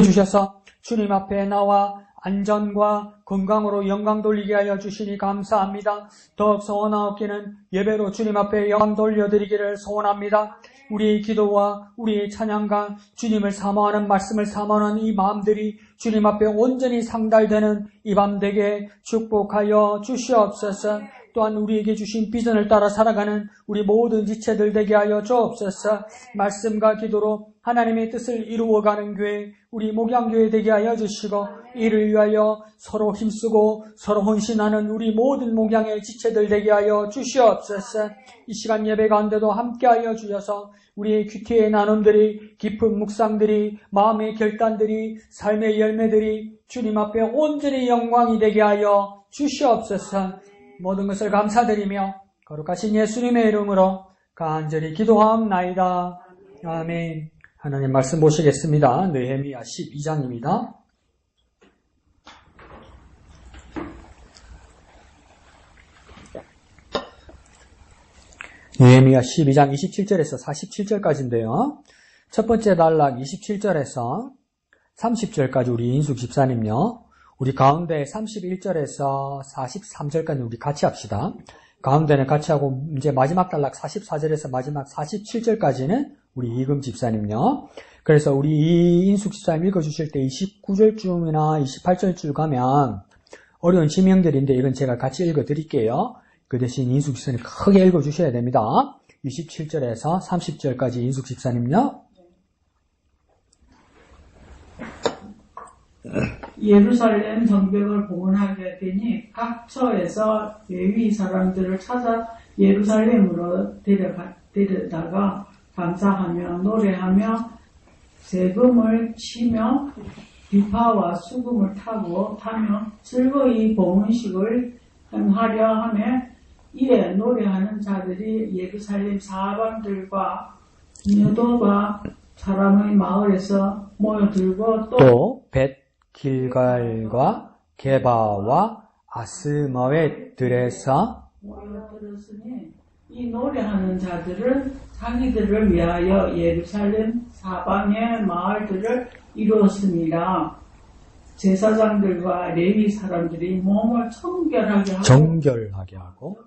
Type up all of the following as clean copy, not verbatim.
주셔서 주님 앞에 나와 안전과 건강으로 영광 돌리게 하여 주시니 감사합니다. 더욱 소원하옵기는 예배로 주님 앞에 영광 돌려드리기를 소원합니다. 우리의 기도와 우리의 찬양과 주님을 사모하는 말씀을 사모하는 이 마음들이 주님 앞에 온전히 상달되는 이 밤 되게 축복하여 주시옵소서. 또한 우리에게 주신 비전을 따라 살아가는 우리 모든 지체들 되게 하여 주옵소서. 말씀과 기도로 하나님의 뜻을 이루어가는 교회, 우리 목양교회 되게 하여 주시고, 이를 위하여 서로 힘쓰고 서로 헌신하는 우리 모든 목양의 지체들 되게 하여 주시옵소서. 이 시간 예배 가운데도 함께하여 주셔서 우리의 큐티의 나눔들이, 깊은 묵상들이, 마음의 결단들이, 삶의 열매들이 주님 앞에 온전히 영광이 되게 하여 주시옵소서. 모든 것을 감사드리며 거룩하신 예수님의 이름으로 간절히 기도하옵나이다. 아멘. 하나님 말씀 보시겠습니다. 느헤미야 12장입니다. 느헤미야 12장 27절에서 47절까지인데요. 첫 번째 단락 27절에서 30절까지 우리 인숙 집사님요. 우리 가운데 31절에서 43절까지 우리 같이 합시다. 가운데는 같이 하고 이제 마지막 단락 44절에서 마지막 47절까지는 우리 이금 집사님요. 그래서 우리 이 인숙 집사님 읽어주실 때 29절쯤이나 28절쯤 가면 어려운 지명들인데 이건 제가 같이 읽어드릴게요. 그 대신 인숙 집사님 크게 읽어주셔야 됩니다. 27절에서 30절까지 인숙 집사님요. 예루살렘 성벽을 봉헌하게 되니 각 처에서 레위 사람들을 찾아 예루살렘으로 데려다가 감사하며 노래하며 세금을 치며 비파와 수금을 타며 즐거이 봉헌식을 행하려 하며 이에 노래하는 자들이 예루살렘 사방들과 여도가 사람의 마을에서 모여들고 또 벳길갈과 게바와 아스마웻들에서 모여들었으니 이 노래하는 자들은 자기들을 위하여 예루살렘 사방의 마을들을 이루었습니다. 제사장들과 레위 사람들이 몸을 정결하게 하고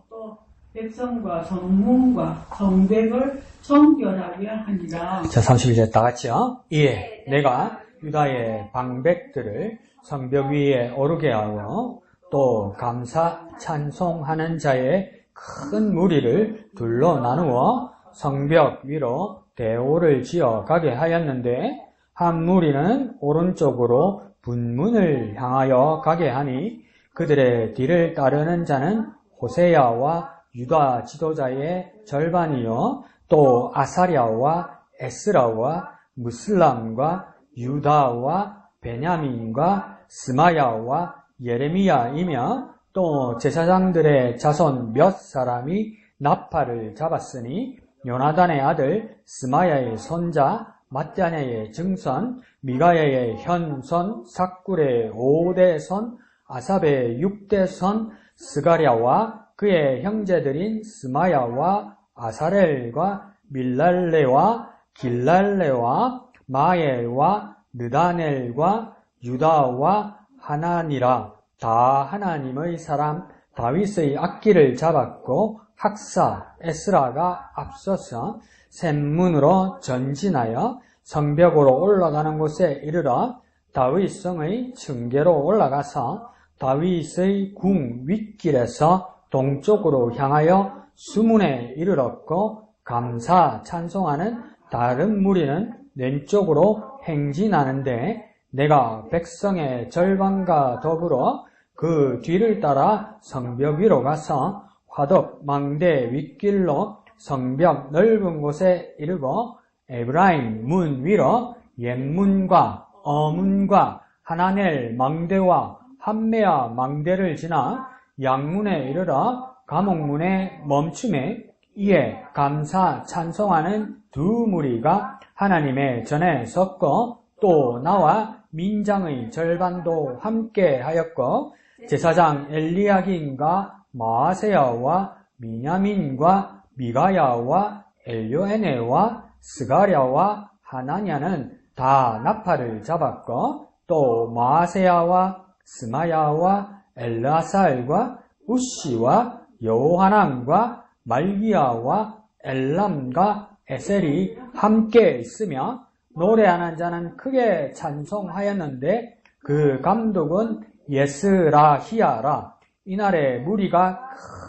또 백성과 성문과 성벽을 정결하게 하니라. 자, 31절 다 같이요. 이에 내가 유다의 방백들을 성벽 위에 오르게 하여 또 감사 찬송하는 자의 큰 무리를 둘러 나누어 성벽 위로 대오를 지어 가게 하였는데 한 무리는 오른쪽으로 분문을 향하여 가게 하니 그들의 뒤를 따르는 자는 호세야와 유다 지도자의 절반이요 또 아사랴와 에스라와 무슬람과 유다와 베냐민과 스마야와 예레미야이며 또 제사장들의 자손 몇 사람이 나팔을 잡았으니 요나단의 아들 스마야의 손자 mat냐의 증손 미가야의 현손 삭굴의 5대손 아삽의 6대손 스가랴와 그의 형제들인 스마야와 아사렐과 밀랄레와 길랄레와 마엘과 느다넬과 유다와 하나니라 다 하나님의 사람 다윗의 악기를 잡았고 학사 에스라가 앞서서 샘문으로 전진하여 성벽으로 올라가는 곳에 이르러 다윗성의 층계로 올라가서 다윗의 궁 윗길에서 동쪽으로 향하여 수문에 이르렀고 감사 찬송하는 다른 무리는 왼쪽으로 행진하는데 내가 백성의 절반과 더불어 그 뒤를 따라 성벽 위로 가서 화덕 망대 윗길로 성벽 넓은 곳에 이르고 에브라임 문 위로 옛문과 어문과 하나넬 망대와 함메아 망대를 지나 양문에 이르러 감옥문에 멈춤에 이에 감사 찬송하는 두 무리가 하나님의 전에 섰고 또 나와 민장의 절반도 함께 하였고 제사장 엘리야긴과 마아세야와 미냐민과 미가야와 엘요에네와 스가랴와 하나냐는 다 나팔을 잡았고 또 마세야와 스마야와 엘라살과 우시와 요하난과 말기야와 엘람과 에셀이 함께 있으며 노래하는 자는 크게 찬송하였는데 그 감독은 예스라히야라. 이날에 무리가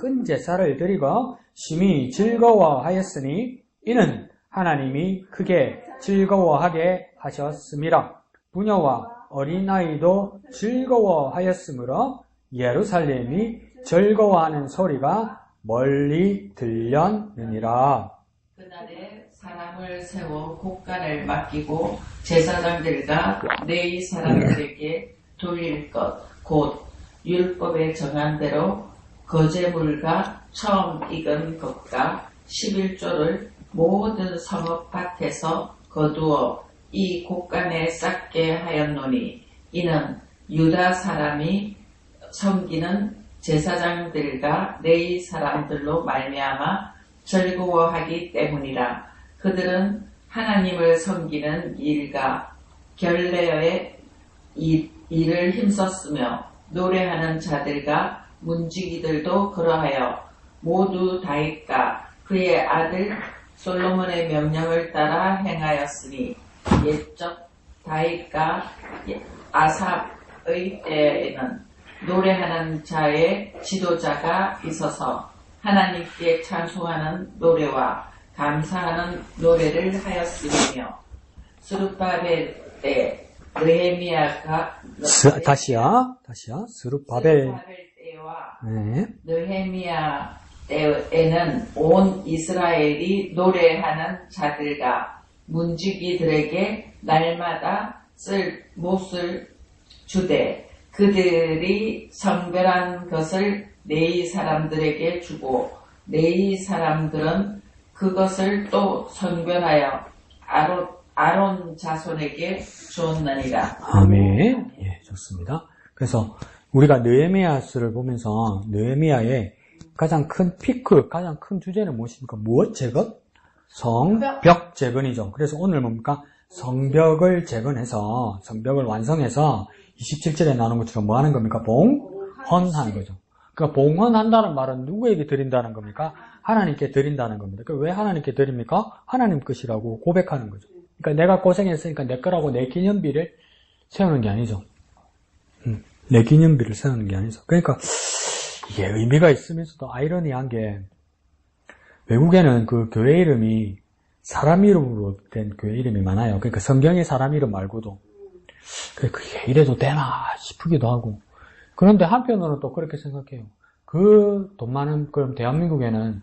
큰 제사를 드리고 심히 즐거워하였으니 이는 하나님이 크게 즐거워하게 하셨습니다. 부녀와 어린아이도 즐거워하였으므로 예루살렘이 즐거워하는 소리가 멀리 들렸느니라. 그날에 사람을 세워 곡간을 맡기고 제사장들과 레위 사람들에게 돌릴 것, 곧 율법에 정한 대로 거제물과 처음 익은 것과 11조를 모든 성읍밭에서 거두어 이 곡간에 쌓게 하였노니 이는 유다 사람이 섬기는 제사장들과 레위 사람들로 말미암아 즐거워하기 때문이라. 그들은 하나님을 섬기는 일과 결례의 일을 힘썼으며 노래하는 자들과 문지기들도 그러하여 모두 다윗과 그의 아들 솔로몬의 명령을 따라 행하였으니 옛적 다윗과 아삽의 때에는 노래하는 자의 지도자가 있어서 하나님께 찬송하는 노래와 감사하는 노래를 하였으며 스룹바벨 때 느헤미야가 다시요. 스룹바벨 때와 네. 느헤미야 때에는 온 이스라엘이 노래하는 자들과 문지기들에게 날마다 쓸 못을 주되 그들이 성별한 것을 레위 사람들에게 주고 레위 사람들은 그것을 또 성별하여 아론 자손에게 주었느니라. 아멘. 예, 좋습니다. 그래서 우리가 느헤미야서를 보면서 느헤미야의 가장 큰 피크, 가장 큰 주제는 무엇입니까? 무엇 재건? 성벽 재건이죠. 그래서 오늘 뭡니까? 성벽을 재건해서, 성벽을 완성해서 27절에 나오는 것처럼 뭐 하는 겁니까? 봉헌하는 거죠. 그러니까 봉헌한다는 말은 누구에게 드린다는 겁니까? 하나님께 드린다는 겁니다. 왜 하나님께 드립니까? 하나님 것이라고 고백하는 거죠. 그러니까 내가 고생했으니까 내 거라고 내 기념비를 세우는 게 아니죠. 내 기념비를 세우는 게 아니죠. 그러니까 이게 의미가 있으면서도 아이러니한 게 외국에는 그 교회 이름이 사람 이름으로 된 교회 이름이 많아요. 그러니까 성경의 사람 이름 말고도 그게 이래도 되나 싶기도 하고 그런데 한편으로는 또 그렇게 생각해요. 그 돈 많은 그럼 대한민국에는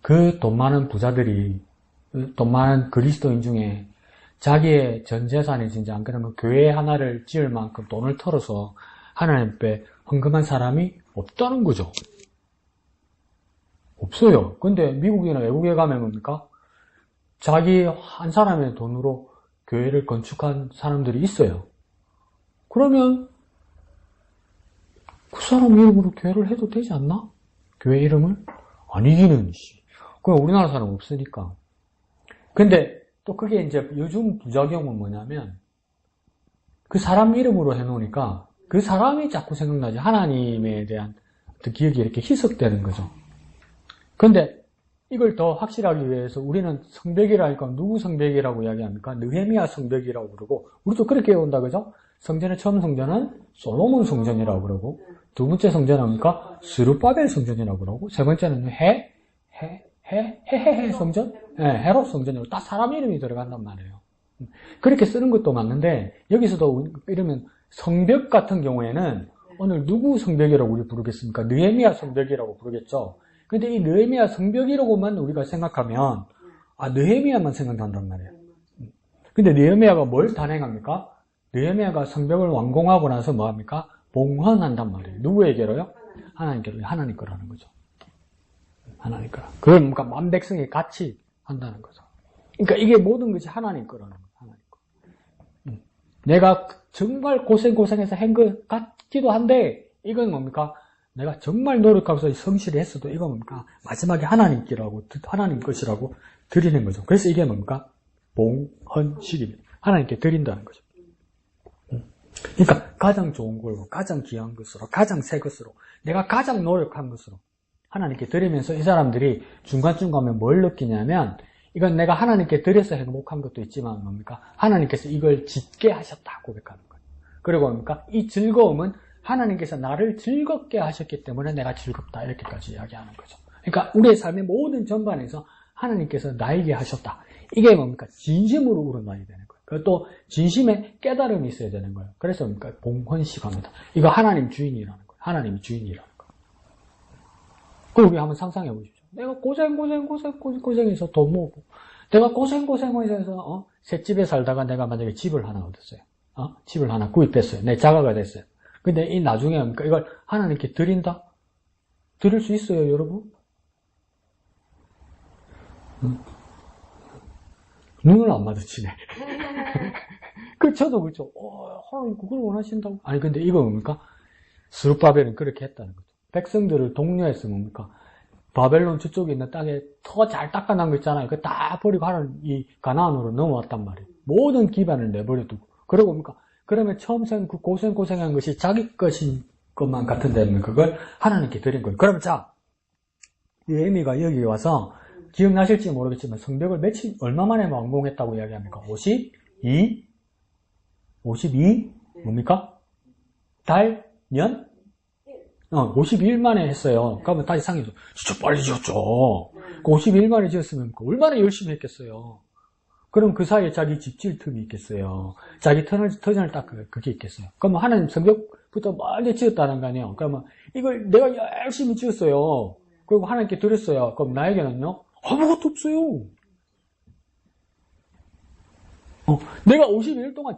그 돈 많은 부자들이 돈 많은 그리스도인 중에 자기의 전 재산이 진짜 안 그러면 교회 하나를 지을 만큼 돈을 털어서 하나님 앞에 헌금한 사람이 없다는 거죠. 없어요. 근데 미국이나 외국에 가면 뭡니까? 자기 한 사람의 돈으로 교회를 건축한 사람들이 있어요. 그러면 그 사람 이름으로 교회를 해도 되지 않나? 교회 이름을? 아니기는 그냥 우리나라 사람 없으니까. 근데 또 그게 이제 요즘 부작용은 뭐냐면 그 사람 이름으로 해놓으니까 그 사람이 자꾸 생각나지 하나님에 대한 기억이 이렇게 희석되는 거죠. 근데 이걸 더 확실하기 위해서 우리는 성벽이라니까 누구 성벽이라고 이야기합니까? 느헤미야 성벽이라고 그러고 우리도 그렇게 외운다 그죠? 성전의 처음 성전은 솔로몬 성전이라고 그러고 두 번째 성전은 뭡니까? 스룹바벨 성전이라고 그러고 세 번째는 헤헤헤 성전? 네, 헤롯 성전이라고 딱 사람 이름이 들어간단 말이에요. 그렇게 쓰는 것도 맞는데 여기서도 이러면 성벽 같은 경우에는 오늘 누구 성벽이라고 우리 부르겠습니까? 느헤미야 성벽이라고 부르겠죠. 근데 이 느헤미야 성벽이라고만 우리가 생각하면 느헤미야만 생각난단 말이에요. 근데 느헤미야가 뭘 단행합니까? 느헤미야가 성벽을 완공하고 나서 뭐 합니까? 봉헌한단 말이에요. 누구에게로요? 하나님께로. 하나님 거라는 거죠. 하나님 거라. 그걸 뭔가 만 백성이 같이 한다는 거죠. 그러니까 이게 모든 것이 하나님 거라는 거예요. 하나님 거. 내가 정말 고생해서 한 것 같기도 한데 이건 뭡니까? 내가 정말 노력하면서 성실히 했어도 이건 뭡니까? 마지막에 하나님 것이라고 드리는 거죠. 그래서 이게 뭡니까? 봉헌식입니다. 하나님께 드린다는 거죠. 그러니까 가장 좋은 걸로, 가장 귀한 것으로, 가장 새 것으로, 내가 가장 노력한 것으로 하나님께 드리면서 이 사람들이 중간중간에 뭘 느끼냐면 이건 내가 하나님께 드려서 행복한 것도 있지만 뭡니까? 하나님께서 이걸 짓게 하셨다 고백하는 거예요. 그리고 뭡니까? 이 즐거움은 하나님께서 나를 즐겁게 하셨기 때문에 내가 즐겁다 이렇게까지 이야기하는 거죠. 그러니까 우리의 삶의 모든 전반에서 하나님께서 나에게 하셨다. 이게 뭡니까? 진심으로 우러나야 되는 거예요. 그것도 진심의 깨달음이 있어야 되는 거예요. 그래서 뭡니까? 봉헌식합니다. 이거 하나님 주인이라는 거예요. 하나님이 주인이라는 거예요. 그럼 우리 한번 상상해 보십시오. 내가 고생해서 돈 모으고, 내가 고생해서, 셋집에 살다가 내가 만약에 집을 하나 얻었어요. 집을 하나 구입했어요. 내 자가가 됐어요. 근데 이 나중에 뭡니까? 이걸 하나님께 드린다? 드릴 수 있어요, 여러분? 눈을 안 마주치네. 저도 그렇죠. 하나님 그걸 원하신다고? 아니, 근데 이거 뭡니까? 스룹바벨은 그렇게 했다는 거죠. 백성들을 독려해서 뭡니까? 바벨론 저쪽에 있는 땅에 더 잘 닦아난 거 있잖아요. 그거 다 버리고 하나님 이 가나안으로 넘어왔단 말이에요. 모든 기반을 내버려두고. 그러고 뭡니까? 그러면 처음 그 고생한 것이 자기 것인 것만 같은데 그걸 하나님께 드린 거예요. 그러면 자, 예미가 여기 와서 기억나실지 모르겠지만 성벽을 얼마 만에 완공했다고 이야기합니까? 52? 뭡니까? 달? 년? 52일 만에 했어요. 그러면 다시 상해서 진짜 빨리 지었죠. 52일 만에 지었으면 얼마나 열심히 했겠어요. 그럼 그 사이에 자기 집 지을 틈이 있겠어요. 자기 터전을 딱 그게 있겠어요. 그러면 하나님 성벽부터 멀리 지었다는 거 아니에요. 그러면 이걸 내가 열심히 지었어요. 그리고 하나님께 드렸어요. 그럼 나에게는요? 아무것도 없어요. 내가 52일 동안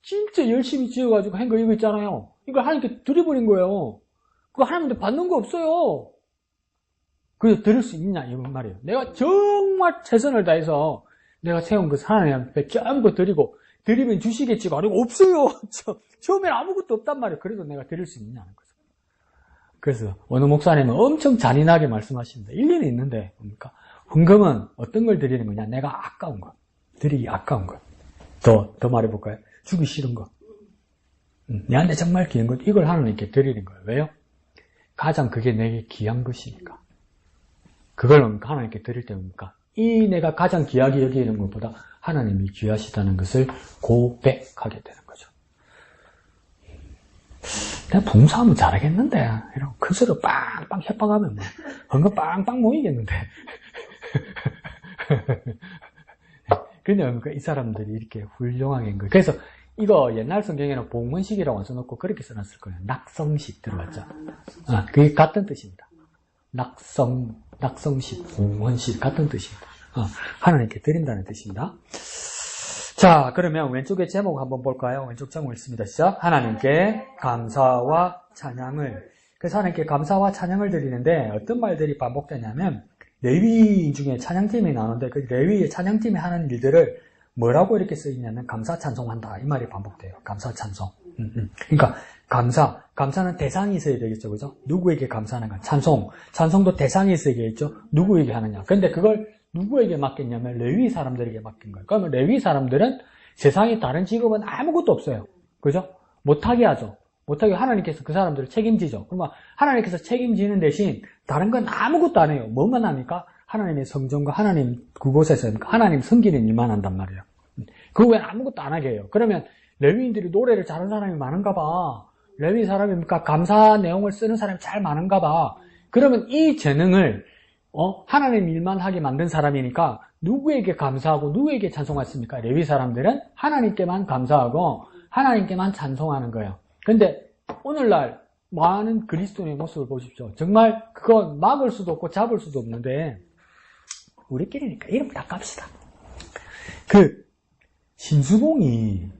진짜 열심히 지어가지고 한 거 이거 있잖아요. 이걸 하나님께 드려버린 거예요. 그거 하나님한테 받는 거 없어요. 그래서 드릴 수 있냐 이런 말이에요. 내가 정말 최선을 다해서 내가 세운 그 하나님한테 전부 드리고 드리면 주시겠지 말이고 없어요. 처음에는 아무것도 없단 말이에요. 그래도 내가 드릴 수 있냐는 거죠. 그래서 어느 목사님은 엄청 잔인하게 말씀하십니다. 일리는 있는데 뭡니까? 헌금은 어떤 걸 드리는 거냐? 내가 아까운 거. 드리기 아까운 거. 더 말해볼까요? 주기 싫은 거. 내한테 정말 귀한 것. 이걸 하나님께 드리는 거예요. 왜요? 가장 그게 내게 귀한 것이니까. 그걸 하나님께 드릴 때 뭡니까? 이 내가 가장 귀하게 여기는 것보다 하나님이 귀하시다는 것을 고백하게 되는 거죠. 내가 봉사하면 잘하겠는데 이러고 큰 소리로 빵빵 협박하면 뭐 헌금 빵빵 모이겠는데. 근데 이 사람들이 이렇게 훌륭하게 한 거예요. 그래서 이거 옛날 성경에는 봉헌식이라고 써놓고 그렇게 써놨을 거예요. 낙성식 들어갔죠. 그게 같은 뜻입니다. 낙성식, 봉헌식 같은 뜻입니다. 하나님께 드린다는 뜻입니다. 자, 그러면 왼쪽에 제목 한번 볼까요? 왼쪽 제목 있습니다. 시작. 하나님께 감사와 찬양을. 그래서 하나님께 감사와 찬양을 드리는데 어떤 말들이 반복되냐면 레위 중에 찬양팀이 나오는데 그 레위의 찬양팀이 하는 일들을 뭐라고 이렇게 쓰이냐면 감사 찬송한다 이 말이 반복돼요. 감사 찬송. 그러니까 감사는 대상이 있어야 되겠죠, 그죠? 누구에게 감사하는가? 찬송도 대상이 있어야 되겠죠. 누구에게 하느냐? 근데 그걸 누구에게 맡겼냐면 레위 사람들에게 맡긴 거예요. 그러면 레위 사람들은 세상에 다른 직업은 아무것도 없어요, 그죠? 못하게 하죠. 못하게 하나님께서 그 사람들을 책임지죠. 그러면 하나님께서 책임지는 대신 다른 건 아무것도 안 해요. 뭐만 합니까? 하나님의 성전과 하나님 그곳에서 하나님 섬기는 일만 한단 말이에요. 그 외에는 아무것도 안 하게 해요. 그러면 레위인들이 노래를 잘하는 사람이 많은가 봐. 레위 사람이니까 감사 내용을 쓰는 사람이 잘 많은가 봐. 그러면 이 재능을 하나님 일만 하게 만든 사람이니까 누구에게 감사하고 누구에게 찬송했습니까? 레위 사람들은 하나님께만 감사하고 하나님께만 찬송하는 거예요. 근데 오늘날 많은 그리스도인의 모습을 보십시오. 정말 그건 막을 수도 없고 잡을 수도 없는데 우리끼리니까 이름 다 깝시다. 그 심수봉이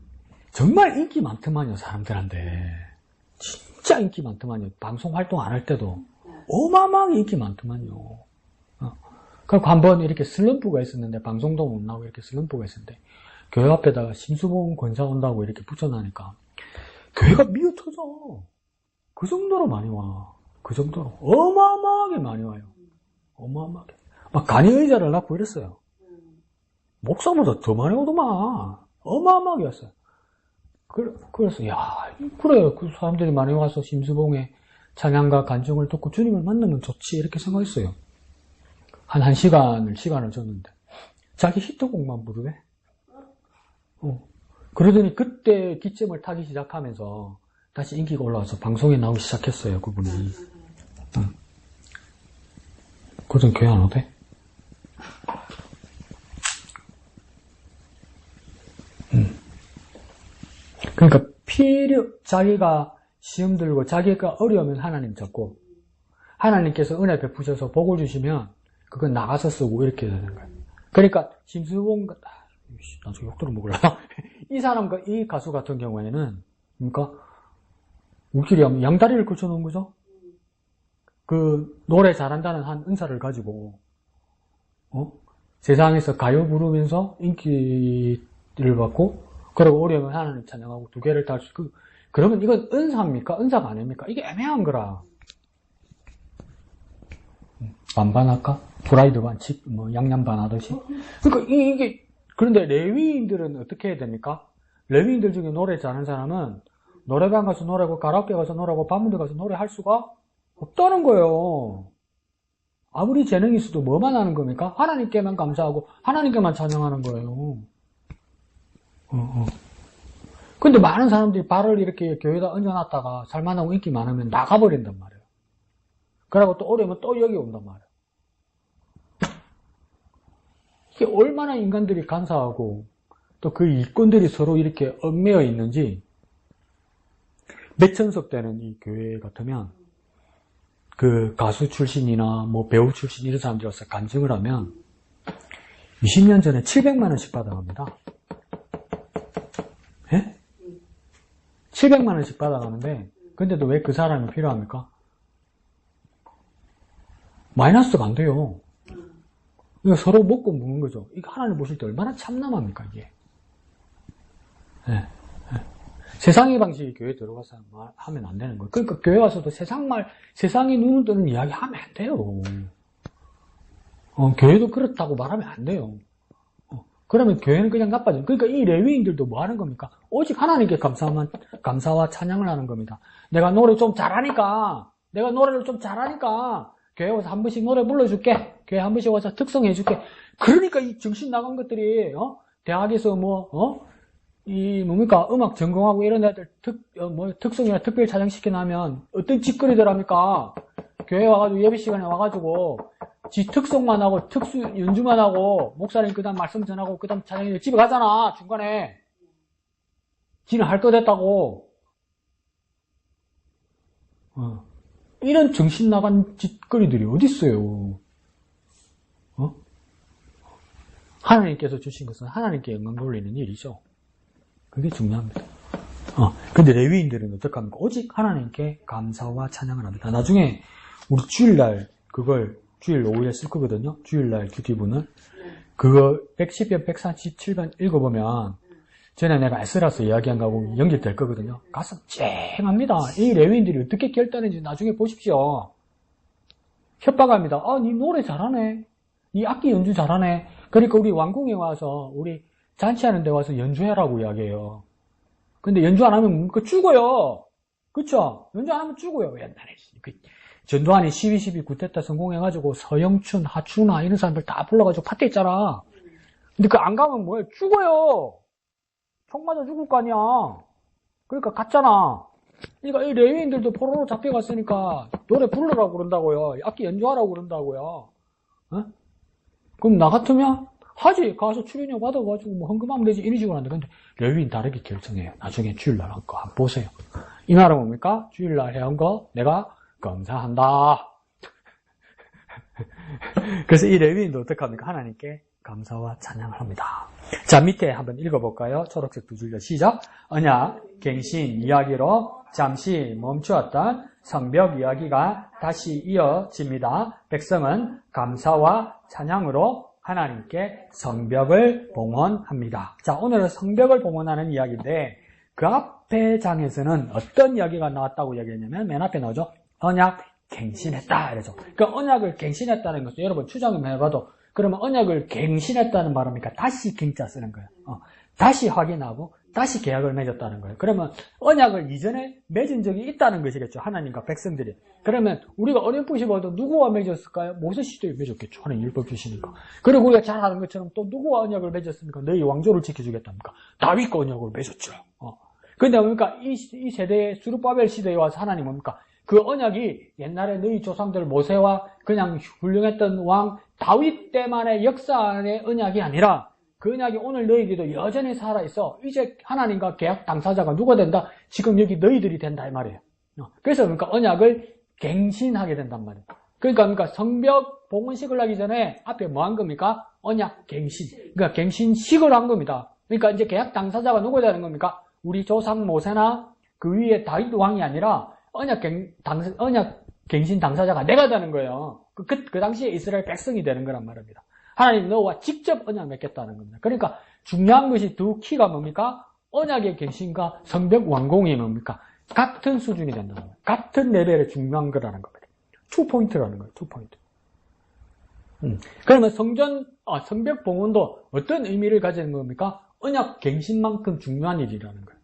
정말 인기 많더만요. 사람들한테 진짜 인기 많더만요. 방송 활동 안 할 때도 어마어마하게 인기 많더만요. 그리고 한번 이렇게 슬럼프가 있었는데 방송도 못 나오고 이렇게 슬럼프가 있었는데 교회 앞에다가 심수봉 권사 온다고 이렇게 붙여놓으니까 교회가 미어터져. 그 정도로 많이 와. 그 정도로 어마어마하게 많이 와요. 어마어마하게 막 간이 의자를 낳고 이랬어요. 목사보다 더 많이 오더만. 어마어마하게 왔어요. 그래서, 야, 그래. 그 사람들이 많이 와서 심수봉의 찬양과 간증을 듣고 주님을 만나면 좋지. 이렇게 생각했어요. 한 1시간을 줬는데. 자기 히트곡만 부르네? 그러더니 그때 기점을 타기 시작하면서 다시 인기가 올라와서 방송에 나오기 시작했어요, 그분이. 그전 교회 안 오대? 그러니까 자기가 시험 들고 자기가 어려우면 하나님 잡고 하나님께서 은혜 베푸셔서 복을 주시면 그건 나가서 쓰고 이렇게 되는 거예요. 그러니까 심수봉 나중에 욕 들어먹으려 이 사람과 이 가수 같은 경우에는 그러니까 우리끼리 하면 양다리를 걸쳐놓은 거죠. 그 노래 잘한다는 한 은사를 가지고 세상에서 가요 부르면서 인기를 받고 그리고 어려우면 하나님 찬양하고 두 개를 다 그러면 이건 은사입니까? 은사가 아닙니까? 이게 애매한 거라. 반반할까? 프라이드 반칙, 양념 반 하듯이. 그러니까 이게 그런데 레위인들은 어떻게 해야 됩니까? 레위인들 중에 노래 잘하는 사람은 노래방 가서 노래하고 가라오케 가서 노래하고 밤문대 가서 노래할 수가 없다는 거예요. 아무리 재능이 있어도 뭐만 하는 겁니까? 하나님께만 감사하고 하나님께만 찬양하는 거예요. 근데 많은 사람들이 발을 이렇게 교회에다 얹어놨다가 살만하고 인기 많으면 나가버린단 말이에요. 그러고 또 어려우면 또 여기 온단 말이에요. 이게 얼마나 인간들이 간사하고 또 그 일꾼들이 서로 이렇게 얽매여 있는지 몇천석 되는 이 교회 같으면 그 가수 출신이나 뭐 배우 출신 이런 사람들이 와서 간증을 하면 20년 전에 700만 원씩 받아갑니다. 예? 700만 원씩 받아가는데 근데도 왜 그 사람이 필요합니까? 마이너스가 안 돼요. 이거 서로 먹고 먹는 거죠. 이거 하나님 보실 때 얼마나 참남합니까, 이게. 예, 예. 세상의 방식이 교회에 들어가서 하면 안 되는 거예요. 그러니까 교회 와서도 세상에 눈을 뜨는 이야기 하면 안 돼요. 교회도 그렇다고 말하면 안 돼요. 그러면 교회는 그냥 나빠져요. 그러니까 이 레위인들도 뭐 하는 겁니까? 오직 하나님께 감사와 찬양을 하는 겁니다. 내가 노래를 좀 잘하니까 교회 와서 한 번씩 노래 불러줄게. 교회 한 번씩 와서 특성해줄게. 그러니까 이 정신 나간 것들이, 대학에서 음악 전공하고 이런 애들 특성이나 특별 찬양시켜놓으면 어떤 짓거리들 합니까? 교회 와가지고 예배 시간에 와가지고 지 특성만 하고 특수 연주만 하고 목사님 그다음 말씀 전하고 그다음 찬양해 집에 가잖아. 중간에. 지는 할 거 됐다고. 이런 정신 나간 짓거리들이 어디 있어요? 하나님께서 주신 것은 하나님께 영광 돌리는 일이죠. 그게 중요합니다. 근데 레위인들은 어떡합니까? 오직 하나님께 감사와 찬양을 합니다. 나중에 우리 주일날 그걸 주일 오후에 쓸 거거든요. 주일날 큐티분을. 그거 110편, 137번 읽어보면 전에 내가 에스라서 이야기한 거하고 연결될 거거든요. 가서 쨍합니다. 이 레위인들이 어떻게 결단했는지 나중에 보십시오. 협박합니다. 니 노래 잘하네. 니 악기 연주 잘하네. 그러니까 우리 왕궁에 와서 우리 잔치하는 데 와서 연주해라고 이야기해요. 근데 연주 안 하면 죽어요. 그쵸? 연주 안 하면 죽어요. 옛날에 전두환이 12.12 구테타 성공해가지고 서영춘, 하춘아 이런 사람들 다 불러가지고 파티 했잖아. 근데 그 안 가면 뭐예요? 죽어요. 총 맞아 죽을 거 아니야. 그러니까 갔잖아. 그러니까 이 레위인들도 포로로 잡혀갔으니까 노래 부르라고 그런다고요. 악기 연주하라고 그런다고요. 그럼 나 같으면 하지. 가서 출연료 받아가지고 뭐 헌금하면 되지. 이런 식으로 하는데 근데 레위인 다르게 결정해요. 나중에 주일날 한 거 한번 보세요. 이 말은 뭡니까? 주일날 해온 거 내가 감사한다. 그래서 이 레위인도 어떡합니까? 하나님께 감사와 찬양을 합니다. 자, 밑에 한번 읽어볼까요? 초록색 두 줄로 시작. 언약, 갱신 이야기로 잠시 멈추었던 성벽 이야기가 다시 이어집니다. 백성은 감사와 찬양으로 하나님께 성벽을 봉헌합니다. 자, 오늘은 성벽을 봉헌하는 이야기인데 그 앞에 장에서는 어떤 이야기가 나왔다고 이야기했냐면 맨 앞에 나오죠. 언약 갱신했다 이러죠. 그러니까 언약을 갱신했다는 것은 여러분 추정을 해봐도 그러면 언약을 갱신했다는 말입니까? 다시 갱자 쓰는 거예요. 다시 확인하고 다시 계약을 맺었다는 거예요. 그러면 언약을 이전에 맺은 적이 있다는 것이겠죠. 하나님과 백성들이. 그러면 우리가 어렴풋이 봐도 누구와 맺었을까요? 모세 시대에 맺었겠죠. 하나님 율법 주시니까. 그리고 우리가 잘 아는 것처럼 또 누구와 언약을 맺었습니까? 너희 왕조를 지켜주겠답니까? 다윗과 언약을 맺었죠. 근데 뭡니까? 이 세대의 수르바벨 시대에 와서 하나님 뭡니까? 그 언약이 옛날에 너희 조상들 모세와 그냥 훌륭했던 왕 다윗 때만의 역사 안의 언약이 아니라 그 언약이 오늘 너희들도 여전히 살아있어. 이제 하나님과 계약 당사자가 누가 된다? 지금 여기 너희들이 된다 이 말이에요. 그래서 그러니까 언약을 갱신하게 된단 말이에요. 그러니까 성벽 봉헌식을 하기 전에 앞에 뭐 한 겁니까? 언약 갱신. 그러니까 갱신식을 한 겁니다. 그러니까 이제 계약 당사자가 누가 되는 겁니까? 우리 조상 모세나 그 위에 다윗 왕이 아니라 언약 갱신 당사자가 내가 되는 거예요. 그 당시에 이스라엘 백성이 되는 거란 말입니다. 하나님 너와 직접 언약 맺겠다는 겁니다. 그러니까 중요한 것이 두 키가 뭡니까? 언약의 갱신과 성벽 완공이 뭡니까? 같은 수준이 된다는 거예요. 같은 레벨의 중요한 거라는 겁니다. 2포인트라는 거예요. 2포인트. 그러면 성벽 봉헌도 어떤 의미를 가지는 겁니까? 언약 갱신만큼 중요한 일이라는 거예요.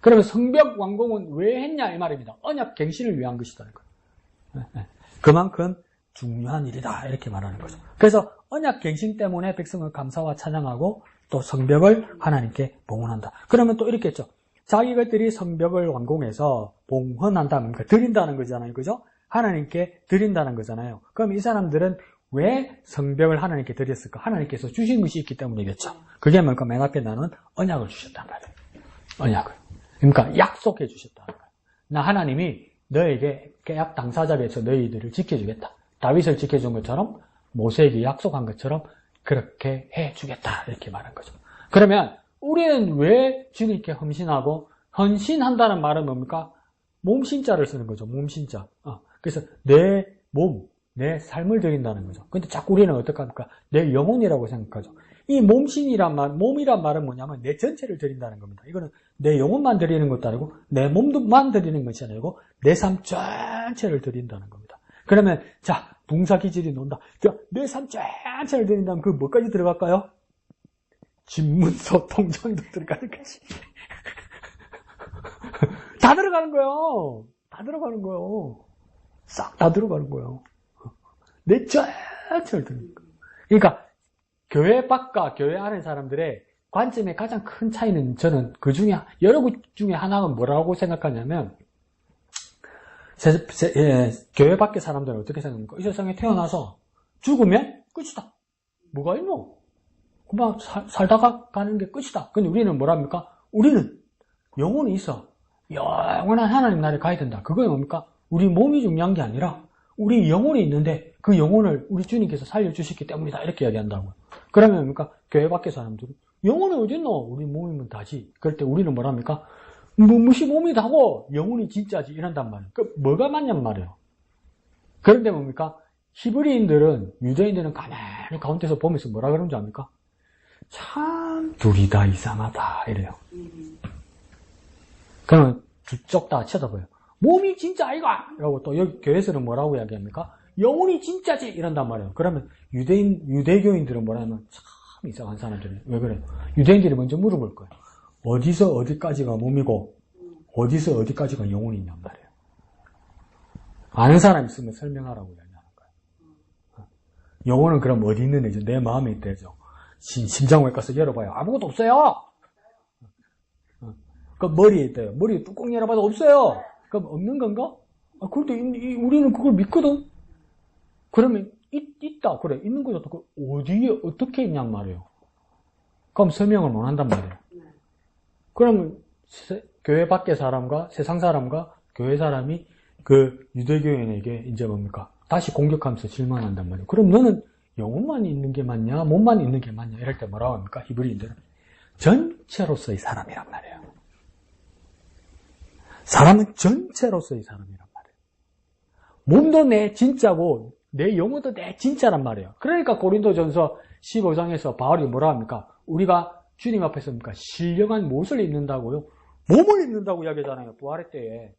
그러면 성벽 완공은 왜 했냐 이 말입니다. 언약 갱신을 위한 것이라는 거예요. 그만큼 중요한 일이다 이렇게 말하는 거죠. 그래서 언약 갱신 때문에 백성을 감사와 찬양하고 또 성벽을 하나님께 봉헌한다. 그러면 또 이렇게 했죠. 자기 것들이 성벽을 완공해서 봉헌한다는 거 드린다는 거잖아요. 그죠? 하나님께 드린다는 거잖아요. 그럼 이 사람들은 왜 성벽을 하나님께 드렸을까? 하나님께서 주신 것이 있기 때문이겠죠. 그게 뭔가 맨 앞에 나는 언약을 주셨단 말이에요. 언약을. 그러니까 약속해 주셨다는 거예요. 나 하나님이 너에게 계약 당사자가 돼서 너희들을 지켜주겠다. 다윗을 지켜준 것처럼 모세에게 약속한 것처럼 그렇게 해주겠다 이렇게 말한 거죠. 그러면 우리는 왜 주님께 헌신하고 헌신한다는 말은 뭡니까? 몸신자를 쓰는 거죠. 몸신자. 그래서 내 몸, 내 삶을 드린다는 거죠. 근데 자꾸 우리는 어떻게 합니까? 내 영혼이라고 생각하죠. 이 몸이란 말은 뭐냐면 내 전체를 드린다는 겁니다. 이거는 내 영혼만 드리는 것도 아니고 내 몸만 드리는 것이 아니고 내 삶 전체를 드린다는 겁니다. 그러면 자 동사기질이 논다. 내 삶 전체를 드린다면 그 뭐까지 들어갈까요? 집문서 통장도 들어가는 거지. 다 들어가는 거예요. 다 들어가는 거예요. 싹 다 들어가는 거예요. 내 전체를 드리는 거예요. 그러니까 교회 밖과 교회 안의 사람들의 관점의 가장 큰 차이는 저는 그 중에 여러 것 중에 하나가 뭐라고 생각하냐면 교회 밖의 사람들은 어떻게 생각합니까? 이 세상에 태어나서 죽으면 끝이다. 뭐가 있노? 그만 살다가 가는 게 끝이다. 근데 우리는 뭐랍니까? 우리는 영혼이 있어. 영원한 하나님 나라에 가야 된다. 그건 뭡니까? 우리 몸이 중요한 게 아니라 우리 영혼이 있는데 그 영혼을 우리 주님께서 살려주셨기 때문이다. 이렇게 이야기한다고요. 그러면 뭡니까? 교회 밖의 사람들은 영혼이 어딨노? 우리 몸이면 다지. 그럴 때 우리는 뭐랍니까? 무시 몸이 다고 영혼이 진짜지 이런단 말이에요. 그 뭐가 맞냔 말이에요. 그런데 뭡니까? 히브리인들은 유대인들은 가만히 가운데서 보면서 뭐라 그러는 줄 압니까? 참 둘이 다 이상하다 이래요. 그러면 둘쪽 다 쳐다봐요. 몸이 진짜 아이가! 라고 또 여기 교회에서는 뭐라고 이야기합니까? 영혼이 진짜지! 이런단 말이에요. 그러면 유대교인들은 뭐라면 참 이상한 사람들이에요. 왜 그래요? 유대인들이 먼저 물어볼 거예요. 어디서 어디까지가 몸이고 어디서 어디까지가 영혼이 있냔 말이에요. 아는 사람 있으면 설명하라고 이야기하는 거예요. 영혼은 그럼 어디 있는 애죠? 내 마음에 있대죠. 심장외과 가서 열어봐요. 아무것도 없어요. 그 머리에 있대요. 머리에 뚜껑 열어봐도 없어요. 그럼 없는 건가? 그런데 우리는 그걸 믿거든. 그러면 있다. 그래 있는 거죠. 어디에 어떻게 있냔 말이에요. 그럼 설명을 못 한단 말이에요. 그러면 교회 밖의 사람과 세상 사람과 교회 사람이 그 유대교인에게 이제 뭡니까? 다시 공격하면서 질문한단 말이에요. 그럼 너는 영혼만 있는 게 맞냐? 몸만 있는 게 맞냐? 이럴 때 뭐라고 합니까? 히브리인들은 전체로서의 사람이란 말이에요. 사람은 전체로서의 사람이란 말이에요. 몸도 내 진짜고 내 영혼도 내 진짜란 말이에요. 그러니까 고린도전서 15장에서 바울이 뭐라 합니까? 우리가 주님 앞에서 뭡니까? 신령한 무엇을 입는다고요? 몸을 입는다고 이야기하잖아요. 부활의 때에.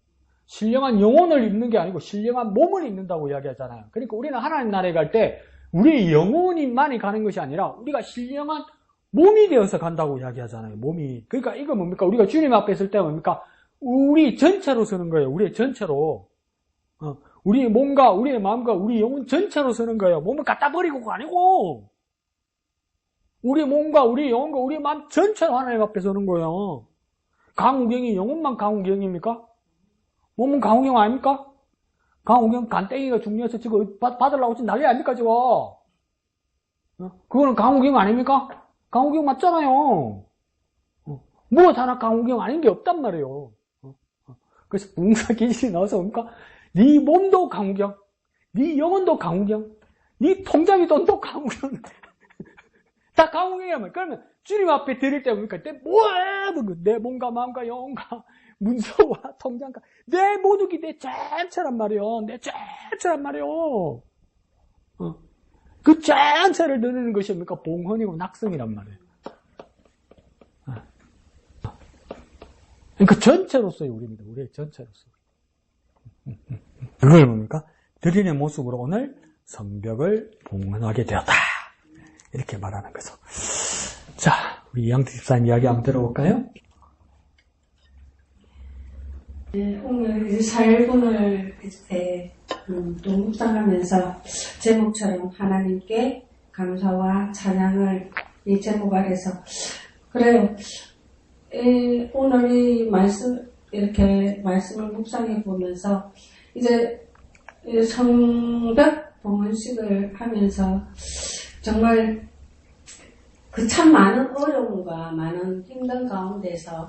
신령한 영혼을 입는 게 아니고 신령한 몸을 입는다고 이야기하잖아요. 그러니까 우리는 하나님 나라에 갈 때 우리의 영혼만이 가는 것이 아니라 우리가 신령한 몸이 되어서 간다고 이야기하잖아요. 몸이. 그러니까 이거 뭡니까? 우리가 주님 앞에 있을 때 뭡니까? 우리 전체로 서는 거예요. 우리의 전체로. 우리 몸과 우리의 마음과 우리 영혼 전체로 서는 거예요. 몸을 갖다 버리고가 아니고 우리 몸과 우리 영혼과 우리 마음 전체로 하나님 앞에 서는 거예요. 강우경이 영혼만 강우경입니까? 몸은 강우경 아닙니까? 강우경 간땡이가 중요해서 지금 받으려고 지금 난리 아닙니까 지금? 그거는 강우경 아닙니까? 강우경 맞잖아요. 뭐 하나 강우경 아닌 게 없단 말이에요. 그래서 분사 기질이 나와서 뭡니까? 네 몸도 강우경, 네 영혼도 강우경, 네 통장의 돈도 강우경. 다 강우경이라면 그러면 주님 앞에 드릴 때 뭡니까? 내 몸과 마음과 영혼과 문서와 통장과 내 모두기 내 전체란 말이요. 내 전체란 말이요. 그 전체를 드리는 것이 뭡니까? 봉헌이고 낙성이란 말이에요. 그러니까 전체로서의 우리입니다. 우리의 전체로서. 그걸 뭡니까? 드리는 모습으로 오늘 성벽을 봉헌하게 되었다. 이렇게 말하는 거죠. 자, 우리 이양태 집사님 이야기 한번 들어볼까요? 네, 오늘 4일분을 그때 또 묵상하면서 제목처럼 하나님께 감사와 찬양을 이 제목 아래서 그래요. 오늘 이 말씀 이렇게 말씀을 묵상해 보면서 이제 성벽 봉헌식을 하면서 정말 그 참 많은 어려움과 많은 힘든 가운데서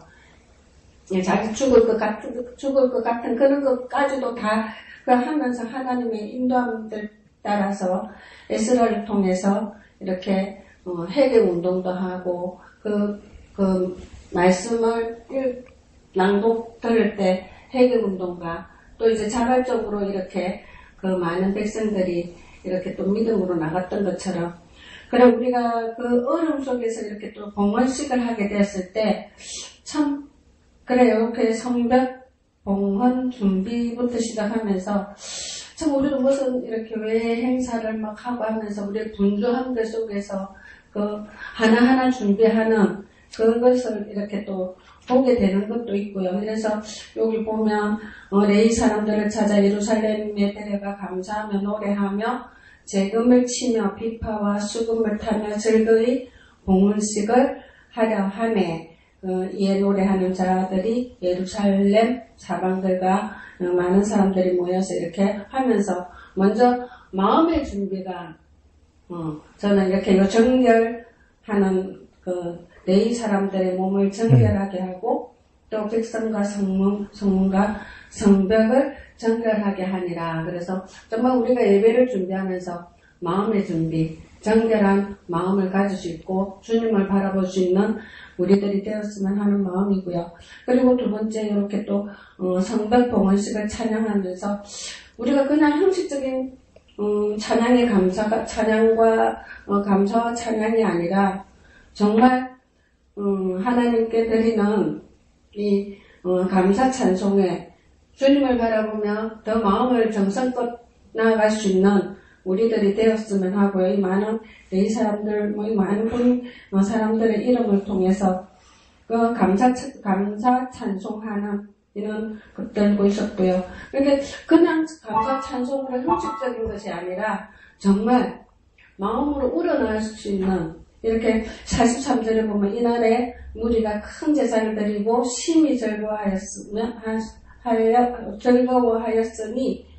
자기 죽을 것 같은 그런 것까지도 다 하면서 하나님의 인도함들 따라서 에스라를 통해서 이렇게 회개 운동도 하고 그 말씀을 낭독 들을 때 회개 운동과 또 이제 자발적으로 이렇게 그 많은 백성들이 이렇게 또 믿음으로 나갔던 것처럼 그럼 우리가 그 어려움 속에서 이렇게 또 봉헌식을 하게 되었을 때 참 그래요. 그 성벽 봉헌 준비부터 시작하면서 참 우리는 무슨 이렇게 왜 행사를 막 하고 하면서 우리의 분주함들 속에서 그 하나하나 준비하는 그것을 이렇게 또 보게 되는 것도 있고요. 그래서 여기 보면 레위 사람들을 찾아 예루살렘에 데려가 감사하며 노래하며 재금을 치며 비파와 수금을 타며 즐거이 봉헌식을 하려 하매 이에 노래하는 자들이 예루살렘 사방들과 많은 사람들이 모여서 이렇게 하면서 먼저 마음의 준비가 저는 이렇게 정결하는 그 레위 사람들의 몸을 정결하게 하고 또 백성과 성문과 성벽을 정결하게 하니라. 그래서 정말 우리가 예배를 준비하면서 마음의 준비, 정결한 마음을 가질 수 있고 주님을 바라볼 수 있는 우리들이 되었으면 하는 마음이고요. 그리고 두 번째 이렇게 또 성벽 봉헌식을 찬양하면서 우리가 그냥 형식적인 찬양의 찬양과 감사와 찬양이 아니라 정말 하나님께 드리는 이 감사 찬송에 주님을 바라보며 더 마음을 정성껏 나아갈 수 있는 우리들이 되었으면 하고요. 이 많은 레위 사람들, 이 많은 사람들의 이름을 통해서 그 감사 찬송하는 이런 것들고 있었고요. 그런데 그냥 감사 찬송으로 형식적인 것이 아니라 정말 마음으로 우러나올 수 있는 이렇게 43절에 보면 이날에 무리가 큰 제사를 드리고 심히 즐거워하였으니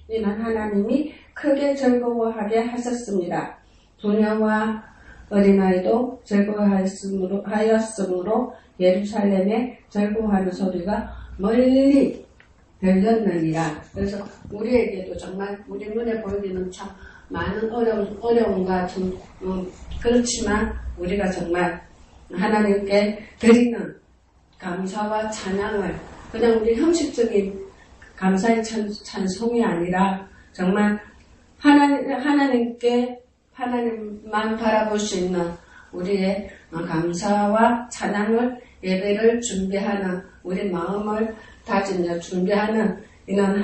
이는 하나님이 크게 즐거워하게 하셨습니다. 부녀와 어린아이도 즐거워하였으므로 예루살렘에 즐거워하는 소리가 멀리 들렸느니라. 그래서 우리에게도 정말 우리 눈에 보이기는 참 많은 어려움과 좀 그렇지만 우리가 정말 하나님께 드리는 감사와 찬양을 그냥 우리 형식적인 감사의 찬송이 아니라 정말 하나님만 바라볼 수 있는 우리의 감사와 찬양을 예배를 준비하는 우리 마음을 다지며 준비하는 이런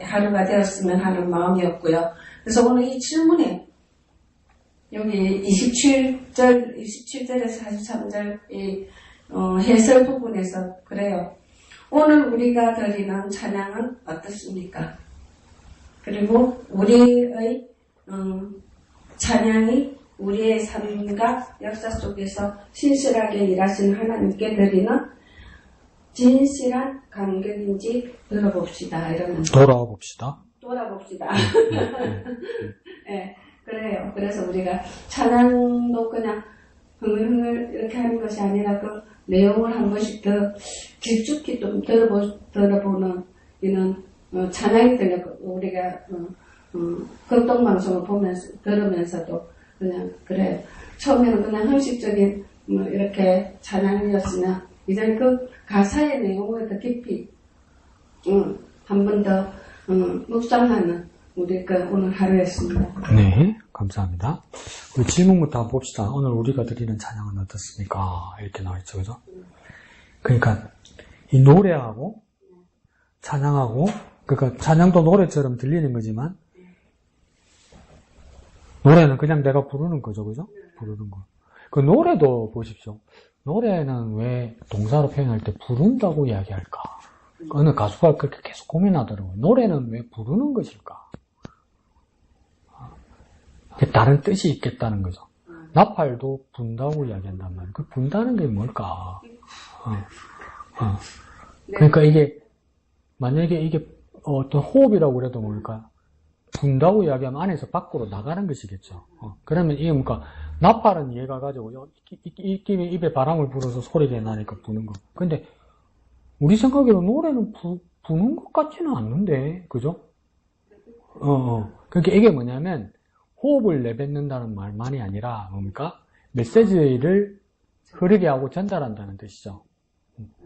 하루가 되었으면 하는 마음이었고요. 그래서 오늘 이 질문에 여기 27절에서 43절 이 해설 부분에서 그래요. 오늘 우리가 드리는 찬양은 어떻습니까? 그리고 우리의 찬양이 우리의 삶과 역사 속에서 신실하게 일하신 하나님께 드리는 진실한 감격인지 들어봅시다. 이러면서 돌아봅시다. 네, 그래요. 그래서 우리가 찬양도 그냥 흥얼흥얼 이렇게 하는 것이 아니라 그 내용을 한 번씩 더 깊숙이 좀 들어보는 이런 찬양이 들려 우리가 극동방송을 보면서 들으면서도 그냥 그래요. 처음에는 그냥 형식적인 이렇게 찬양이었으면 이제 그 가사의 내용을 더 깊이 한 번 더 묵상하는 우리 그 오늘 하루였습니다. 네, 감사합니다. 우리 질문부터 한번 봅시다. 오늘 우리가 드리는 찬양은 어떻습니까? 이렇게 나와있죠, 그죠? 그러니까 이 노래하고 찬양하고, 그러니까 찬양도 노래처럼 들리는 거지만 노래는 그냥 내가 부르는 거죠, 그죠? 부르는 거. 그 노래도 보십시오. 노래는 왜 동사로 표현할 때 부른다고 이야기할까? 어느 가수가 그렇게 계속 고민하더라고요. 노래는 왜 부르는 것일까? 다른 뜻이 있겠다는 거죠. 나팔도 분다고 이야기한단 말이에요. 그 분다는 게 뭘까? 그러니까 이게, 만약에 이게 어떤 호흡이라고 그래도 뭘까? 분다고 이야기하면 안에서 밖으로 나가는 것이겠죠. 그러면 이게 뭔가, 나팔은 이해가 가지고, 입에 바람을 불어서 소리가 나니까 부는 거. 근데, 우리 생각에도 노래는 부는 것 같지는 않는데, 그죠? 그러니까 이게 뭐냐면, 호흡을 내뱉는다는 말만이 아니라, 뭡니까? 메시지를 흐르게 하고 전달한다는 뜻이죠.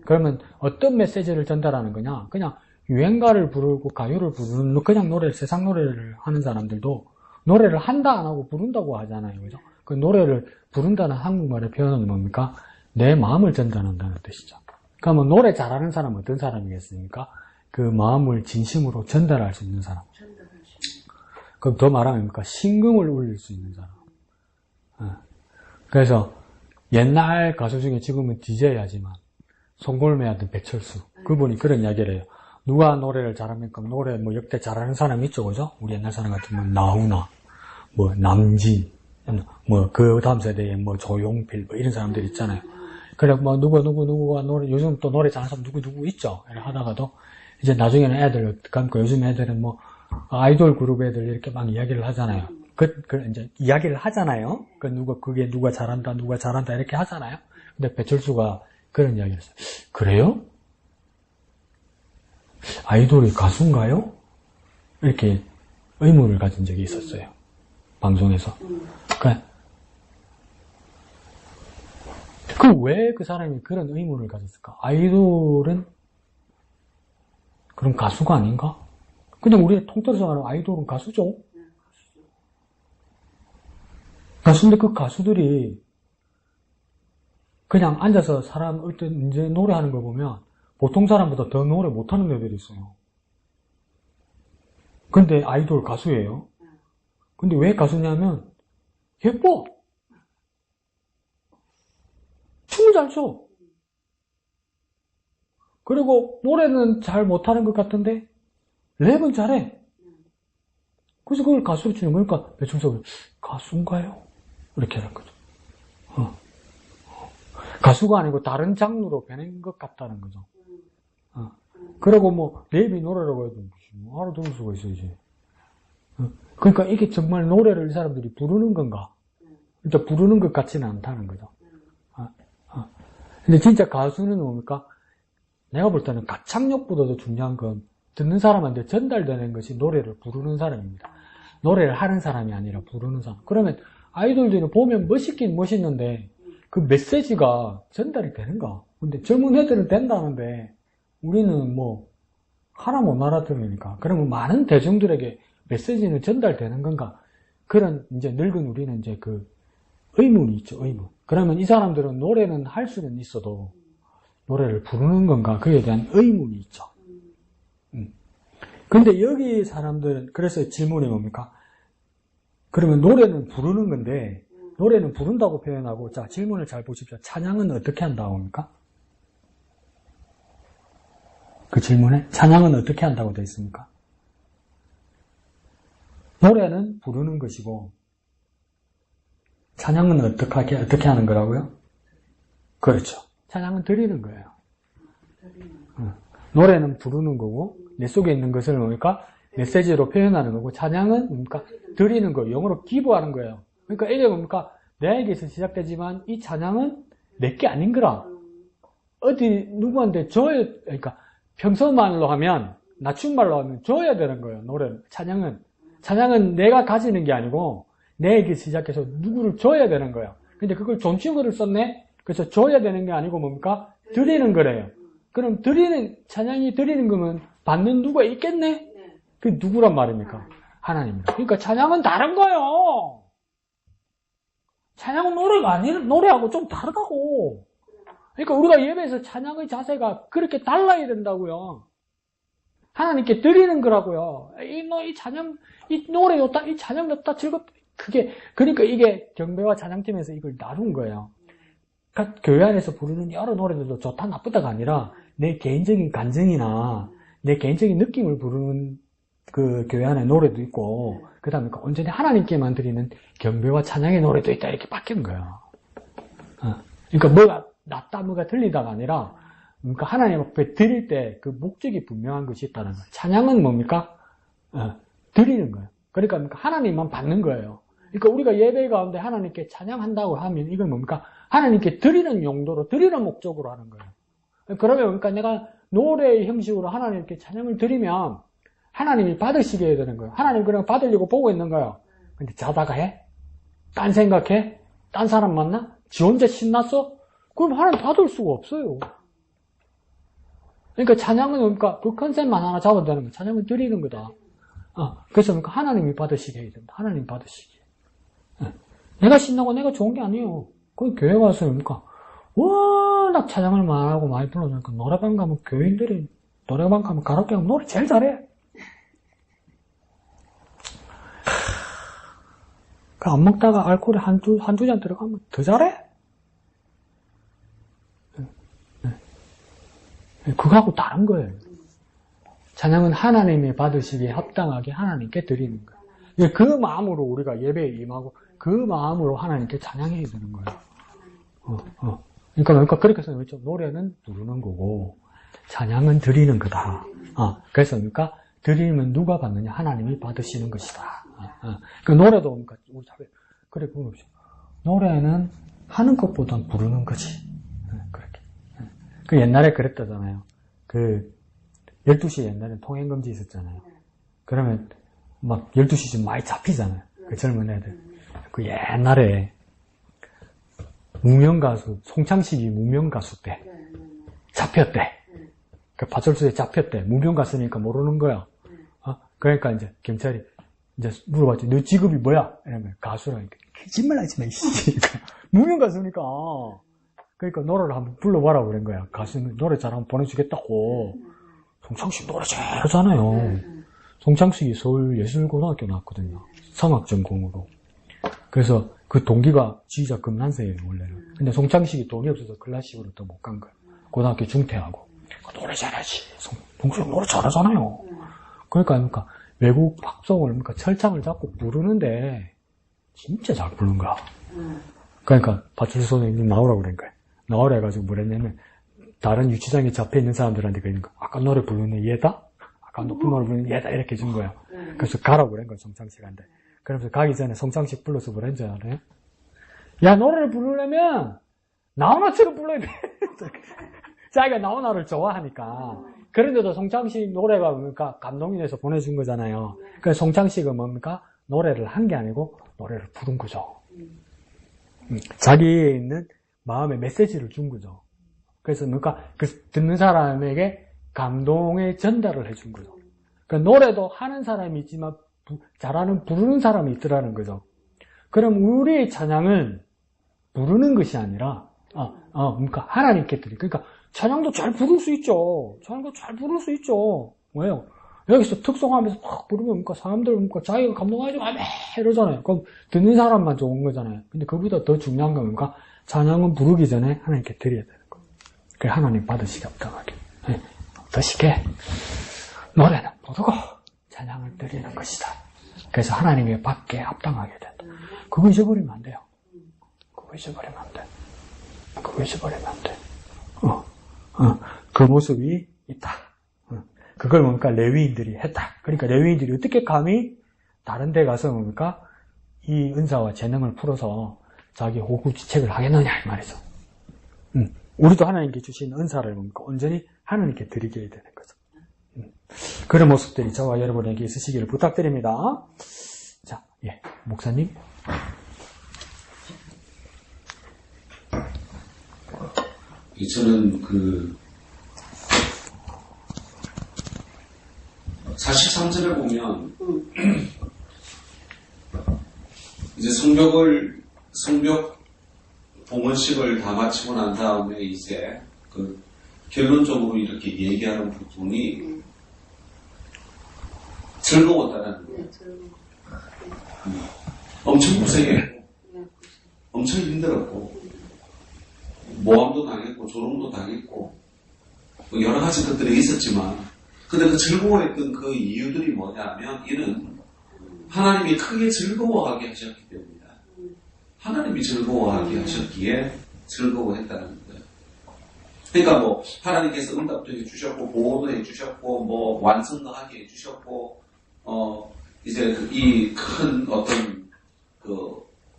그러면 어떤 메시지를 전달하는 거냐? 그냥 유행가를 부르고 가요를 부르는, 그냥 노래를, 세상 노래를 하는 사람들도 노래를 한다 안 하고 부른다고 하잖아요. 그죠? 그 노래를 부른다는 한국말의 표현은 뭡니까? 내 마음을 전달한다는 뜻이죠. 그러면 노래 잘하는 사람은 어떤 사람이겠습니까? 그 마음을 진심으로 전달할 수 있는 사람. 그럼 더 말하면 뭡니까? 심금을 울릴 수 있는 사람. 그래서 옛날 가수 중에 지금은 DJ 하지만 송골매 아들 배철수 그분이 그런 이야기를 해요. 누가 노래를 잘합니까? 노래 뭐 역대 잘하는 사람이 있죠, 그죠? 우리 옛날 사람 같으면 나훈아, 뭐 남진, 뭐 그 다음 세대에 뭐 조용필 뭐 이런 사람들 있잖아요. 그래 뭐 누구가 노래 요즘 또 노래 잘하는 사람 누구 있죠. 이렇게 하다가도 이제 나중에는 애들 그러니까 요즘 애들은 뭐 아이돌 그룹 애들 이렇게 막 이야기를 하잖아요. 이제 이야기를 하잖아요. 그게 누가 잘한다 이렇게 하잖아요. 근데 배철수가 그런 이야기를 했어요. 그래요? 아이돌이 가수인가요? 이렇게 의문을 가진 적이 있었어요. 방송에서. 왜 그 사람이 그런 의문을 가졌을까? 아이돌은 그럼 가수가 아닌가? 그냥 우리가 통틀어서 말하면 아이돌은 가수죠? 가수인데 그 가수들이 그냥 앉아서 이제 노래하는 거 보면 보통 사람보다 더 노래 못하는 애들이 있어요. 근데 아이돌 가수예요. 근데 왜 가수냐면 예뻐. 춤을 잘 춰. 그리고 노래는 잘 못하는 것 같은데 랩은 잘해. 그래서 그걸 가수로 치는 거니까 배철수가 가수인가요? 이렇게 하는 거죠. 가수가 아니고 다른 장르로 변한 것 같다는 거죠. 그리고 뭐 랩이 노래라고 해도 뭐 알아들을 수가 있어야지. 그러니까 이게 정말 노래를 이 사람들이 부르는 건가? 진짜 부르는 것 같지는 않다는 거죠. 근데 진짜 가수는 뭡니까? 내가 볼 때는 가창력보다도 중요한 건 듣는 사람한테 전달되는 것이 노래를 부르는 사람입니다. 노래를 하는 사람이 아니라 부르는 사람. 그러면 아이돌들은 보면 멋있긴 멋있는데 그 메시지가 전달이 되는가? 근데 젊은 애들은 된다는데 우리는 뭐 하나 못 알아들으니까. 그러면 많은 대중들에게 메시지는 전달되는 건가? 그런 이제 늙은 우리는 이제 그 의문이 있죠, 의문. 그러면 이 사람들은 노래는 할 수는 있어도 노래를 부르는 건가? 그에 대한 의문이 있죠. 근데 여기 사람들은, 그래서 질문이 뭡니까? 그러면 노래는 부르는 건데, 노래는 부른다고 표현하고, 자, 질문을 잘 보십시오. 찬양은 어떻게 한다고 합니까? 그 질문에 찬양은 어떻게 한다고 되어 있습니까? 노래는 부르는 것이고, 찬양은 어떻게 하는 거라고요? 그렇죠. 찬양은 드리는 거예요. 노래는 부르는 거고, 내 속에 있는 것을 뭡니까? 메시지로 표현하는 거고, 찬양은 뭡니까? 드리는 거예요. 영어로 기부하는 거예요. 그러니까 이게 뭡니까? 내에게서 시작되지만 이 찬양은 내게 아닌 거라. 어디 누구한테 줘야, 그러니까 평소말로 하면, 낮춤말로 하면 줘야 되는 거예요. 노래는. 찬양은 내가 가지는 게 아니고 내에게 시작해서 누구를 줘야 되는 거예요. 근데 그걸 존칭어를 썼네? 그래서 줘야 되는 게 아니고 뭡니까? 드리는 거래요. 그럼 찬양이 드리는 거면 받는 누가 있겠네? 그 누구란 말입니까? 하나님입니다. 그러니까 찬양은 다른 거예요. 찬양은 노래하고 좀 다르다고. 그러니까 우리가 예배에서 찬양의 자세가 그렇게 달라야 된다고요. 하나님께 드리는 거라고요. 이 찬양, 이 노래 좋다, 이 찬양 좋다, 즐겁다. 그러니까 이게 경배와 찬양팀에서 이걸 나눈 거예요. 그러니까 교회 안에서 부르는 여러 노래들도 좋다, 나쁘다가 아니라 내 개인적인 감정이나 내 개인적인 느낌을 부르는 그 교회 안에 노래도 있고, 그 다음에 온전히 하나님께만 드리는 경배와 찬양의 노래도 있다, 이렇게 바뀐 거예요. 그러니까 뭐가 낫다, 뭐가 들리다가 아니라, 그러니까 하나님 앞에 드릴 때 그 목적이 분명한 것이 있다는 거예요. 찬양은 뭡니까? 드리는 거예요. 그러니까 하나님만 받는 거예요. 그러니까 우리가 예배 가운데 하나님께 찬양한다고 하면 이건 뭡니까? 하나님께 드리는 용도로, 드리는 목적으로 하는 거예요. 그러면 그러니까 내가 노래의 형식으로 하나님께 찬양을 드리면 하나님이 받으시게 해야 되는 거예요. 하나님 그냥 받으려고 보고 있는 거예요. 근데 자다가 해? 딴 생각해? 딴 사람 만나? 지 혼자 신났어? 그럼 하나님 받을 수가 없어요. 그러니까 찬양은 뭡니까? 그 컨셉만 하나 잡아야 되는 거예요. 찬양은 드리는 거다. 그래서 그러니까 하나님이 받으시게 해야 된다. 하나님 받으시게. 내가 신나고 내가 좋은 게 아니에요. 그 교회 가서 뭡니까? 워낙 찬양을 많이 하고 많이 불러주니까 노래방 가면 교인들이 노래방 가면 가라오케 하면 노래 제일 잘해. 그 안 먹다가 알코올에 한두 잔 들어가면 더 잘해? 그거하고 다른 거예요. 찬양은 하나님이 받으시기에 합당하게 하나님께 드리는 거예요. 그 마음으로 우리가 예배에 임하고 그 마음으로 하나님께 찬양해야 되는 거예요. 그러니까 그렇게 해서 그렇죠. 노래는 부르는 거고 찬양은 드리는 거다. 그래서 그러니까 드리면 누가 받느냐? 하나님이 받으시는 것이다. 그 노래도 그러니까 우리 그래 보십시오. 노래는 하는 것보단 부르는 거지. 그렇게. 그 옛날에 그랬다잖아요. 그 12시 옛날에 통행금지 있었잖아요. 그러면 막 12시쯤 많이 잡히잖아요. 그 젊은 애들. 그 옛날에 무명가수, 송창식이 무명가수 때 잡혔대. 그 파출소에 잡혔대. 무명가수니까 모르는 거야. 그러니까 이제 경찰이 이제 물어봤지. 너 직업이 뭐야? 이러면 가수라니까. 거짓말 하지 마, 이씨. 무명가수니까. 그러니까 노래를 한번 불러봐라 그런 거야. 가수는 노래 잘하면 보내주겠다고. 송창식 노래 잘하잖아요. 송창식이 서울예술고등학교 나왔거든요. 성악 전공으로. 그래서 그 동기가 지휘자 금난세예요, 원래는. 근데 송창식이 돈이 없어서 클래식으로 또 못 간 거예요. 고등학교 중퇴하고. 노래 잘하지. 송창식 노래 잘하잖아요. 그러니까 외국 팝송을 그러니까 철창을 잡고 부르는데 진짜 잘 부르는 거야. 그러니까 파출소 선생님 나오라고 그런 거야. 나오라 해가지고 뭐랬냐면 다른 유치장에 잡혀있는 사람들한테 그러는 거야. 아까 노래 부르는 얘다? 아까 높은 노래 부르는 얘다? 이렇게 준 거야. 그래서 가라고 그런 거야, 송창식한테. 그러면서 가기 전에 송창식 불러서 뭐라는 줄 알아요? 야, 노래를 부르려면 나훈아처럼 불러야 돼. 자기가 나훈아를 좋아하니까. 그런데도 송창식 노래가 뭡니까? 감동이 돼서 보내준 거잖아요. 그래서 송창식은 뭡니까? 노래를 한 게 아니고 노래를 부른 거죠. 자기에 있는 마음의 메시지를 준 거죠. 그래서 뭡니까? 그 듣는 사람에게 감동의 전달을 해준 거죠. 그러니까 노래도 하는 사람이 있지만 잘하는 부르는 사람이 있더라는 거죠. 그럼 우리의 찬양은 부르는 것이 아니라 그러니까 하나님께 드리. 그러니까 찬양도 잘 부를 수 있죠. 찬양도 잘 부를 수 있죠. 왜요? 여기서 특송하면서 막 부르면 사람들 자기가 감동하지 마 이러잖아요. 그럼 듣는 사람만 좋은 거잖아요. 근데 그보다 더 중요한 건 뭔가 찬양은 부르기 전에 하나님께 드려야 되는 거예요. 그래 하나님 받으시게 합당하게. 어떠시게 노래는 부르고 찬양을 드리는 것이다. 그래서 하나님의 받게 합당하게 된다. 그거 잊어버리면 안 돼요. 그거 잊어버리면 안 돼. 그거 잊어버리면 안 돼. 그 모습이 있다. 그걸 뭡니까? 레위인들이 했다. 그러니까 레위인들이 어떻게 감히 다른 데 가서 뭡니까? 이 은사와 재능을 풀어서 자기 호구지책을 하겠느냐 이 말이죠. 우리도 하나님께 주신 은사를 뭡니까? 온전히 하나님께 드리게 되는 거죠. 그런 모습들이 저와 여러분에게 있으시기를 부탁드립니다. 자, 예, 목사님. 저는 43절에 보면 이제 성벽 봉헌식을 다 마치고 난 다음에 이제 결론적으로 이렇게 얘기하는 부분이 즐거웠다는 거예요. 엄청 고생했고 엄청 힘들었고 모함도 당했고 조롱도 당했고 여러 가지 것들이 있었지만 근데 그 즐거워했던 그 이유들이 뭐냐면 이는 하나님이 크게 즐거워하게 하셨기 때문이다. 하나님이 즐거워하게 하셨기에 즐거워했다는 거예요. 그러니까 하나님께서 응답도 해주셨고 보호도 해주셨고 완성도 하게 해주셨고 이제 이 큰 어떤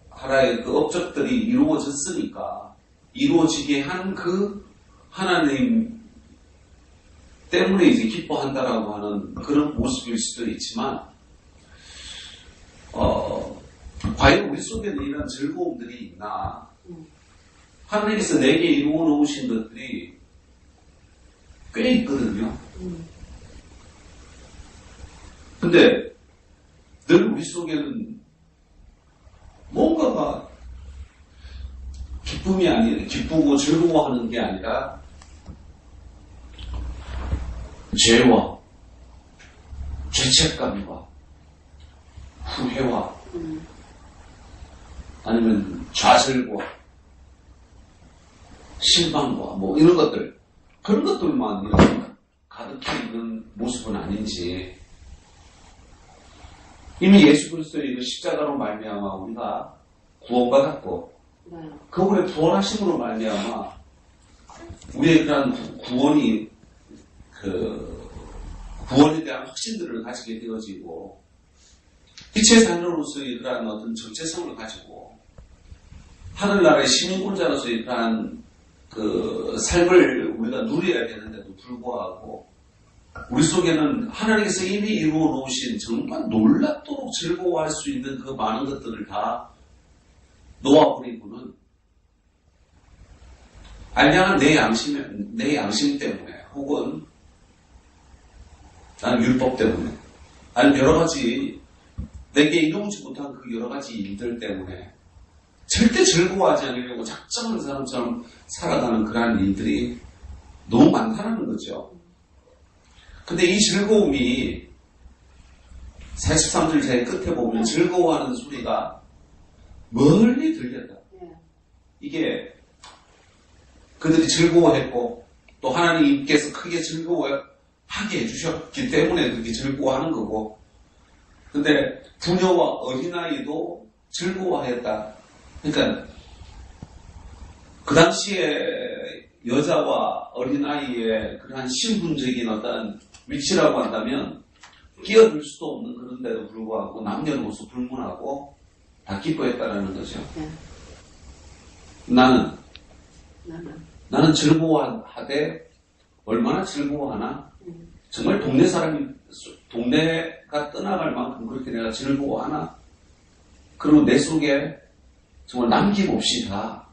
하나의 업적들이 이루어졌으니까 이루어지게 한 그 하나님 때문에 이제 기뻐한다라고 하는 그런 모습일 수도 있지만, 과연 우리 속에는 이런 즐거움들이 있나? 하나님께서 내게 이루어 놓으신 것들이 꽤 있거든요. 근데 늘 우리 속에는 뭔가가 기쁨이 아니라, 기쁘고 즐거워하는 게 아니라, 죄와, 죄책감과, 후회와, 아니면 좌절과, 실망과, 이런 것들, 그런 것들만 이렇게 가득히 있는 모습은 아닌지, 이미 예수 그리스도의 그 십자가로 말미암아 우리가 구원받았고, 그분의 부활하심으로 말미암아 우리의 그러한 구원에 대한 확신들을 가지게 되어지고 빛의 자녀로서의 그러한 어떤 정체성을 가지고 하늘나라의 시민권자로서의 그러한 삶을 우리가 누려야 되는데도 불구하고 우리 속에는 하나님께서 이미 이루어 놓으신 정말 놀랍도록 즐거워할 수 있는 그 많은 것들을 다 놓아버리고는 알량한 내 양심 때문에 혹은 난 율법 때문에 아니면 여러 가지 내게 이루지 못한 그 여러 가지 일들 때문에 절대 즐거워하지 않으려고 작정하는 사람처럼 살아가는 그러한 일들이 너무 많다는 거죠. 근데 이 즐거움이 43절 제일 끝에 보면 즐거워하는 소리가 멀리 들렸다. 이게 그들이 즐거워했고 또 하나님께서 크게 즐거워하게 해주셨기 때문에 그렇게 즐거워하는 거고, 근데 부녀와 어린아이도 즐거워했다. 그러니까 그 당시에 여자와 어린아이의 그러한 신분적인 어떤 위치라고 한다면 끼어들 수도 없는 그런데도 불구하고 남녀노소 불문하고 다 기뻐했다라는 거죠. 나는 즐거워하되 얼마나 즐거워하나? 정말 동네가 떠나갈 만큼 그렇게 내가 즐거워하나? 그리고 내 속에 정말 남김없이 다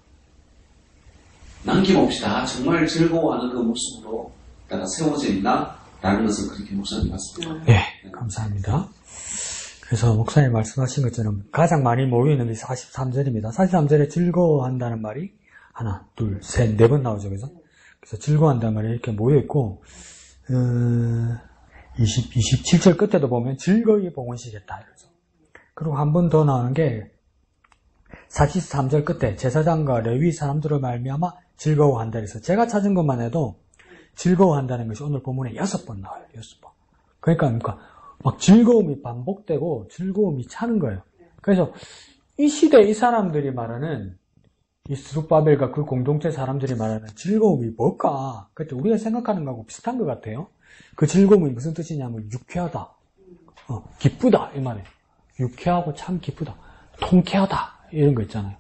정말 즐거워하는 그 모습으로 내가 세워져 있나? 라는 것을 그렇게 목사님 말씀합니다. 네, 감사합니다. 그래서 목사님 말씀하신 것처럼 가장 많이 모여있는 게 43절입니다. 43절에 즐거워한다는 말이 하나, 둘, 셋, 네 번 나오죠. 그래서 즐거워한다는 말이 이렇게 모여있고, 27절 끝에도 보면 즐거이 봉헌시켰다. 이러죠. 그리고 한 번 더 나오는 게 43절 끝에 제사장과 레위 사람들을 말미암아 즐거워한다. 그래서 제가 찾은 것만 해도 즐거워한다는 것이 오늘 본문에 6번 나와요. 6번. 그러니까 막 즐거움이 반복되고 즐거움이 차는 거예요. 그래서 이 시대 이 사람들이 말하는 이 스룹바벨과 그 공동체 사람들이 말하는 즐거움이 뭘까? 그때 우리가 생각하는 거하고 비슷한 것 같아요. 그 즐거움이 무슨 뜻이냐면 유쾌하다, 기쁘다 이 말이에요. 유쾌하고 참 기쁘다, 통쾌하다 이런 거 있잖아요.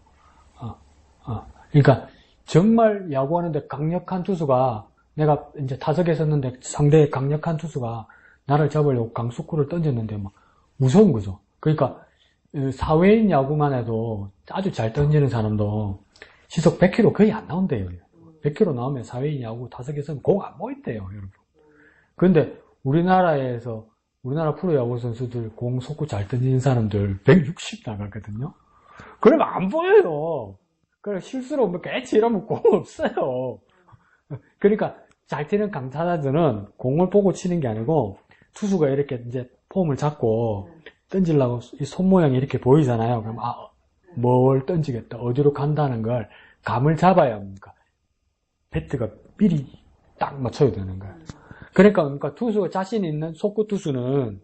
그러니까 정말 야구하는데 강력한 투수가 내가 이제 타석에 섰는데 상대의 강력한 투수가 나를 잡으려고 강속구를 던졌는데 막 무서운 거죠. 그러니까 사회인 야구만 해도 아주 잘 던지는 사람도 시속 100km 거의 안 나온대요. 100km 나오면 사회인 야구 타석에 서면 공 안 모인대요, 여러분. 그런데 우리나라 프로야구 선수들 공 속구 잘 던지는 사람들 160 나가거든요. 그러면 안 보여요. 그래 실수로 뭐 깨치 이러면 공 없어요. 그러니까 잘 치는 강타자들은 공을 보고 치는 게 아니고 투수가 이렇게 이제 폼을 잡고 던지려고 이 손 모양이 이렇게 보이잖아요. 그럼 뭘 던지겠다, 어디로 간다는 걸 감을 잡아야 합니까? 배트가 미리 딱 맞춰야 되는 거예요. 그러니까 투수가 자신 있는 속구 투수는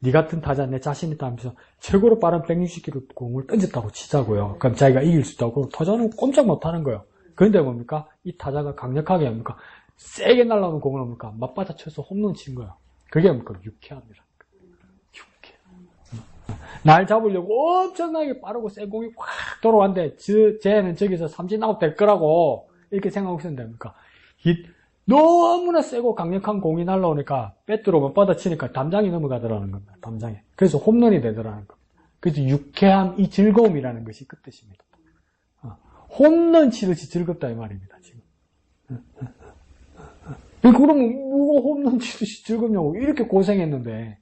니 같은 타자 내 자신 있다 하면서 최고로 빠른 160km 공을 던졌다고 치자고요. 그럼 자기가 이길 수 있다고. 그럼 타자는 꼼짝 못 하는 거예요. 그런데 뭡니까? 이 타자가 강력하게 합니까? 세게 날라오는 공을 뭡니까? 맞받아 쳐서 홈런 친 거예요. 그게 뭡니까? 유쾌합니다. 날 잡으려고 엄청나게 빠르고 센 공이 확 돌아왔는데 쟤는 저기서 삼진아웃 될 거라고 이렇게 생각하고 있었는데 뭡니까? 너무나 세고 강력한 공이 날라오니까 배트로 못 받아치니까 담장이 넘어가더라는 겁니다. 담장에. 그래서 홈런이 되더라는 겁니다. 그래서 유쾌함, 이 즐거움이라는 것이 그 뜻입니다. 홈런 치듯이 즐겁다 이 말입니다. 지금. 그러면 뭐가 홈런 치듯이 즐겁냐고 이렇게 고생했는데.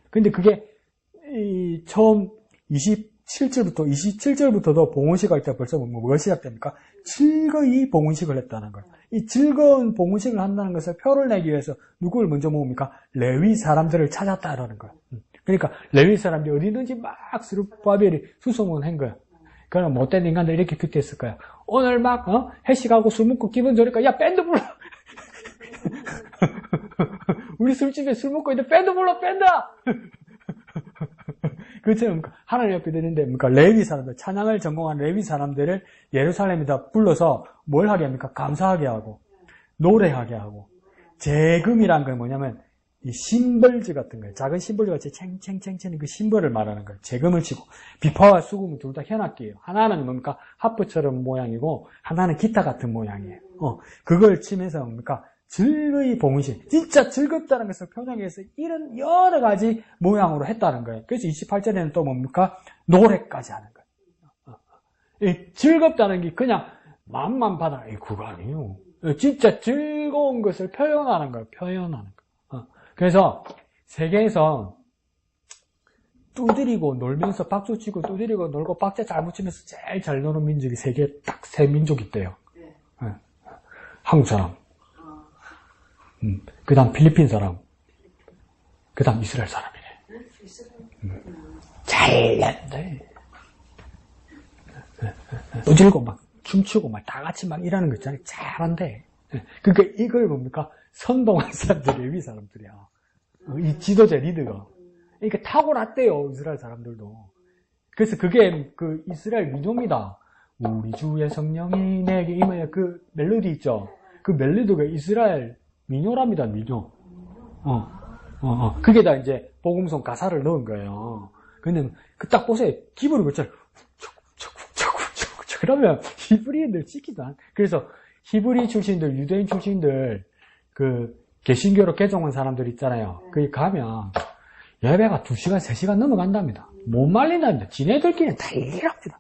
근데 그게 처음 27절부터도 봉헌식 할 때 벌써 뭐가 시작됩니까? 즐거이 봉헌식을 했다는 거예요. 이 즐거운 봉헌식을 한다는 것을 표를 내기 위해서 누구를 먼저 모읍니까? 레위 사람들을 찾았다라는 거예요. 그러니까 레위 사람들이 어디든지 막 스룹바벨이 수소문 한 거예요. 그러나 못된 인간들 이렇게 큐티했을 거예요. 오늘 막 회식하고 술 먹고 기분 좋으니까 야 밴드 불러. 우리 술집에 술 먹고 있는데 밴드 불러, 밴드. 그처럼 하나님 앞에 드리는데 레위 사람들, 찬양을 전공한 레위 사람들을 예루살렘에다 불러서 뭘 하게 합니까? 감사하게 하고 노래하게 하고. 재금이란 건 뭐냐면 이 심벌즈 같은 거예요. 작은 심벌즈 같이 챙챙챙챙 그 심벌을 말하는 거예요. 재금을 치고. 비파와 수금은 둘 다 현악기예요. 하나는 뭡니까? 하프처럼 모양이고 하나는 기타 같은 모양이에요. 그걸 치면서 뭡니까? 즐거이 봉헌식, 진짜 즐겁다는 것을 표현하기 위해서 이런 여러 가지 모양으로 했다는 거예요. 그래서 28절에는 또 뭡니까? 노래까지 하는 거예요. 즐겁다는 게 그냥 마음만 받아. 그거 아니에요. 진짜 즐거운 것을 표현하는 거예요. 표현하는 거. 그래서 세계에서 두드리고 놀면서 박수치고 두드리고 놀고 박자 잘 붙이면서 제일 잘 노는 민족이 세계에 딱 세 민족이 있대요. 한국 사람, 그 다음 필리핀 사람, 그 다음 이스라엘 사람이래. 잘났네. 떠들고 막 춤추고 막 다 같이 막 일하는 거 있잖아요. 잘한대. 그러니까 이걸 뭡니까? 선동한 사람들이 레위 사람들이야. 이 지도자 리더가. 그러니까 탁월했대요, 이스라엘 사람들도. 그래서 그게 그 이스라엘 민요입니다. 우리 주의 성령이 내게 임하여, 그 멜로디 있죠? 그 멜로디가 이스라엘 민요랍니다, 민요. 그게 다 이제 복음성 가사를 넣은 거예요. 근데 그 딱 보세요. 기분을 그렇잖아요. 그러면 히브리인들 찍기도 한. 그래서 히브리 출신들, 유대인 출신들, 그 개신교로 개종한 사람들 있잖아요. 거기 가면 예배가 2시간, 3시간 넘어간답니다. 못 말린답니다. 지네들끼리는 다 일합니다.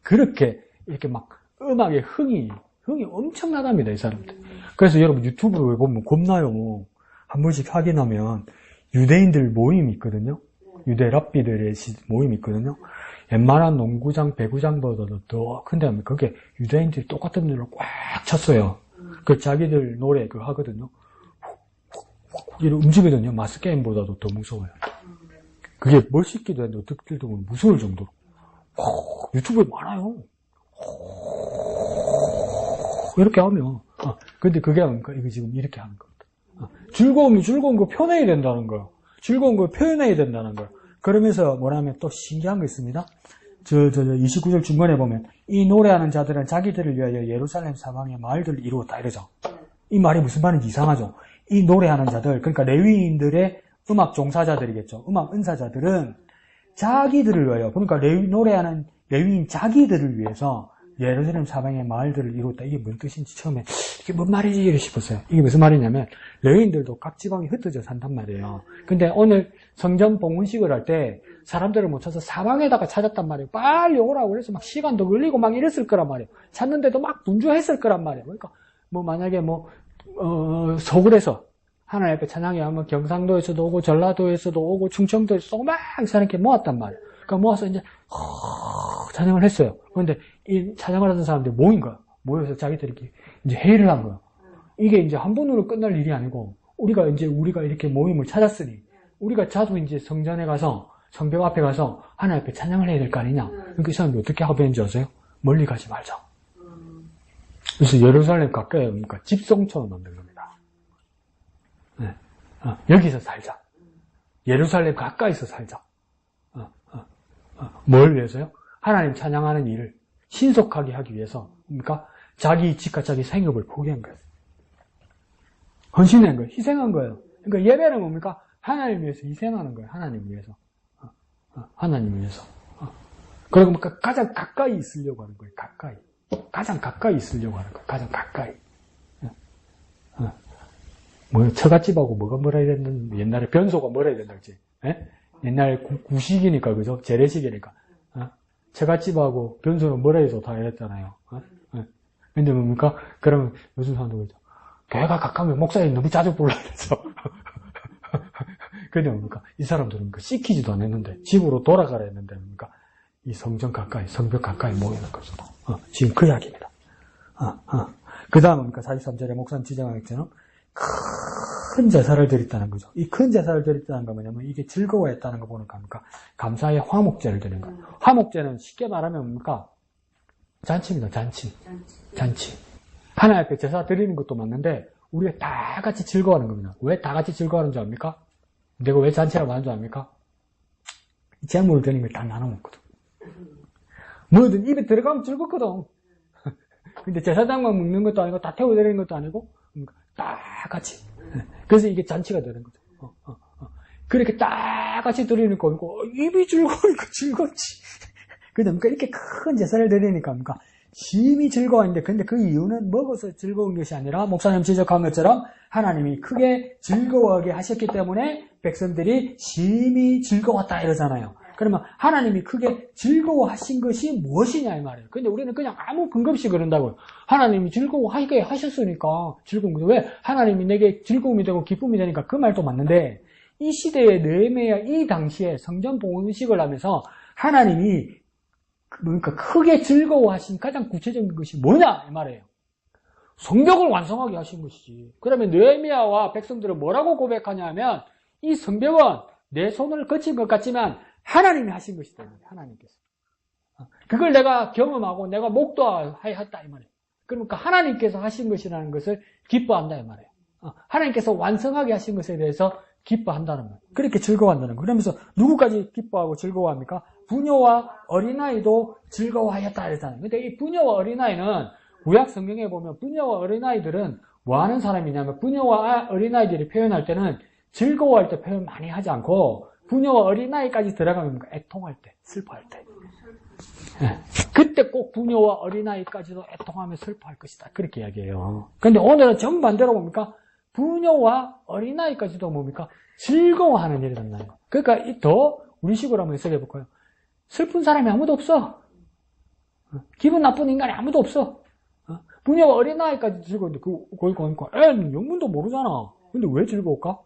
그렇게 이렇게 막 음악의 흥이 엄청나답니다, 이 사람들. 그래서 여러분 유튜브를 보면 겁나요. 한 번씩 확인하면 유대인들 모임이 있거든요. 유대 랍비들의 모임이 있거든요. 웬만한 농구장, 배구장보다도 더 큰데 그게 유대인들이 똑같은 노래를 꽉 쳤어요. 그 자기들 노래 그거 하거든요. 이런 움직이거든요. 마스 게임보다도 더 무서워요. 그게 멋있기도 한데 어떻게 보면 무서울 정도로. 유튜브에 많아요. 이렇게 하면. 근데 그게 아닙니까? 이거 지금 이렇게 하는 겁니다. 즐거운 거 표현해야 된다는 거예요. 즐거운 걸 표현해야 된다는 거예요. 그러면서 뭐라면 또 신기한 거 있습니다. 29절 중간에 보면 이 노래하는 자들은 자기들을 위하여 예루살렘 사방의 마을들을 이루었다 이러죠. 이 말이 무슨 말인지 이상하죠. 이 노래하는 자들, 그러니까 레위인들의 음악 종사자들이겠죠. 음악 은사자들은 자기들을 위하여, 그러니까 노래하는 레위인 자기들을 위해서 예루살렘 사방의 마을들을 이루었다. 이게 뭔 뜻인지 처음에 이게 뭔 말이지 싶었어요. 이게 무슨 말이냐면 레위인들도 각 지방에 흩어져 산단 말이에요. 근데 오늘 성전 봉헌식을 할 때 사람들을 못 찾아서 사방에다가 찾았단 말이에요. 빨리 오라고 그래서 막 시간도 걸리고 막 이랬을 거란 말이에요. 찾는데도 막 분주했을 거란 말이에요. 그러니까 뭐 만약에 서울에서 하나님 앞에 찬양회 하면 경상도에서도 오고 전라도에서도 오고 충청도에서도 오고 막 사람께 모았단 말이에요. 그러니까 모아서 이제 찬양을 했어요. 그런데 이 찬양을 하던 사람들이 모인 거야. 모여서 자기들이 이제 회의를 한 거야. 이게 이제 한 번으로 끝날 일이 아니고 우리가 이렇게 모임을 찾았으니 우리가 자주 이제 성전에 가서 성벽 앞에 가서 하나님 앞에 찬양을 해야 될 거 아니냐. 그러니까 이 사람들이 어떻게 합의했는지 아세요? 멀리 가지 말자. 그래서 예루살렘 가까이 오니까 집성촌을 만든 겁니다. 네. 여기서 살자. 예루살렘 가까이서 살자. 뭘 위해서요? 하나님 찬양하는 일을 신속하게 하기 위해서, 그러니까 자기 집과 자기 생업을 포기한 거예요. 헌신한 거예요. 희생한 거예요. 그러니까 예배는 뭡니까? 하나님 위해서 희생하는 거예요. 하나님 위해서. 하나님 위해서. 그리고 뭡니까? 가장 가까이 있으려고 하는 거예요. 가까이. 가장 가까이 있으려고 하는 거예요. 가장 가까이. 처갓집하고 뭐라 해야 되는, 옛날에 변소가 뭐라 해야 된다 그랬지? 옛날 구식이니까, 그죠? 재래식이니까. 처갓집하고 변소는 뭐라 해서 다 이랬잖아요. 근데 뭡니까? 그러면 요즘 사람들 그죠? 교회가 가까우면 목사님 너무 자주 불러야 돼서. 근데 뭡니까? 이 사람들은 씻기지도 않았는데, 집으로 돌아가라 했는데, 뭡니까? 이 성전 가까이, 성벽 가까이 모이는 거죠. 지금 그 이야기입니다. 그 다음 뭡니까? 43절에 목사님 지정한 것처럼 큰 제사를 드렸다는 거죠. 이 큰 제사를 드렸다는 거 뭐냐면 이게 즐거워했다는 거 보는 겁니까? 감사의 화목제를 드리는 거예요. 화목제는 쉽게 말하면 뭡니까? 잔치입니다. 잔치. 하나님 앞에 제사 드리는 것도 맞는데 우리가 다 같이 즐거워하는 겁니다. 왜 다 같이 즐거워하는 줄 압니까? 내가 왜 잔치라고 하는 줄 압니까? 재물을 드리는 걸 다 나눠 먹거든. 뭐든 입에 들어가면 즐겁거든. 근데 제사장만 먹는 것도 아니고 다 태워드리는 것도 아니고 다 같이. 그래서 이게 잔치가 되는 거죠. 그렇게 다 같이 드리는 거고 입이 즐거우니까 즐겁지. 그러니까 이렇게 큰 제사를 드리니까 뭡니까? 심히 즐거웠는데 근데 그 이유는 먹어서 즐거운 것이 아니라 목사님 지적한 것처럼 하나님이 크게 즐거워하게 하셨기 때문에 백성들이 심히 즐거웠다 이러잖아요. 그러면 하나님이 크게 즐거워하신 것이 무엇이냐 이 말이에요. 근데 우리는 그냥 아무 근거 없이 그런다고요. 하나님이 즐거워하게 하셨으니까 즐거운 거죠. 왜? 하나님이 내게 즐거움이 되고 기쁨이 되니까 그 말도 맞는데 이 시대의 느헤미야 이 당시에 성전 봉헌식을 하면서 하나님이 그러니까 크게 즐거워하신 가장 구체적인 것이 뭐냐 이 말이에요. 성벽을 완성하게 하신 것이지. 그러면 느헤미야와 백성들은 뭐라고 고백하냐 하면 이 성벽은 내 손을 거친 것 같지만 하나님이 하신 것이다. 하나님께서. 그걸 내가 경험하고 내가 목도하였다 이 말이에요. 그러니까 하나님께서 하신 것이라는 것을 기뻐한다 이 말이에요. 하나님께서 완성하게 하신 것에 대해서 기뻐한다는 거예요. 그렇게 즐거워한다는 거예요. 그러면서 누구까지 기뻐하고 즐거워합니까? 부녀와 어린아이도 즐거워하였다 이랬잖아요. 근데 이 부녀와 어린아이는 구약 성경에 보면 부녀와 어린아이들은 뭐 하는 사람이냐면 부녀와 어린아이들이 표현할 때는 즐거워할 때 표현 많이 하지 않고 부녀와 어린아이까지 들어가면 애통할 때, 슬퍼할 때. 네. 그때 꼭 부녀와 어린아이까지도 애통하며 슬퍼할 것이다. 그렇게 이야기해요. 그런데 오늘은 정반대로 뭡니까? 부녀와 어린아이까지도 뭡니까? 즐거워하는 일이 된다는 거예요. 그러니까 더 우리식으로 한번 해석해 볼까요? 슬픈 사람이 아무도 없어. 기분 나쁜 인간이 아무도 없어. 부녀와 어린아이까지 즐거운데 거기 가니까 애는 영문도 모르잖아. 근데 왜 즐거울까?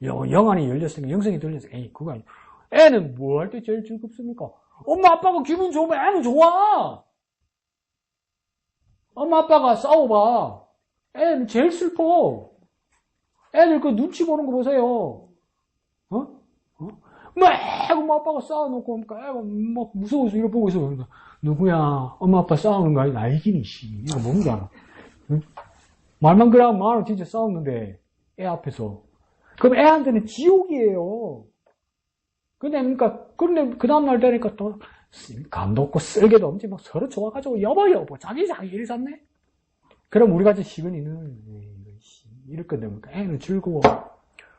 영안이 열렸으니까 영성이 들렸으니까 에이 그거 아니야. 애는 뭐 할 때 제일 즐겁습니까? 엄마 아빠가 기분 좋으면 애는 좋아. 엄마 아빠가 싸워봐. 애는 제일 슬퍼. 애들 그 눈치 보는 거 보세요. 막 엄마 아빠가 싸워놓고 애가 막 무서워서 이거 보고 있어. 그러니까 누구야? 엄마 아빠 싸우는 거 아니야? 이기니 씨. 이거 뭔지 알아? 응? 말만 그러면 말은 진짜 싸웠는데 애 앞에서. 그럼 애한테는 지옥이에요. 근데 그 다음날 되니까 또 감도 없고 쓸개도 없지 막 서로 좋아가지고 여보 자기 일 샀네. 그럼 우리 같은 시근이는 이럴 건데 애는 즐거워.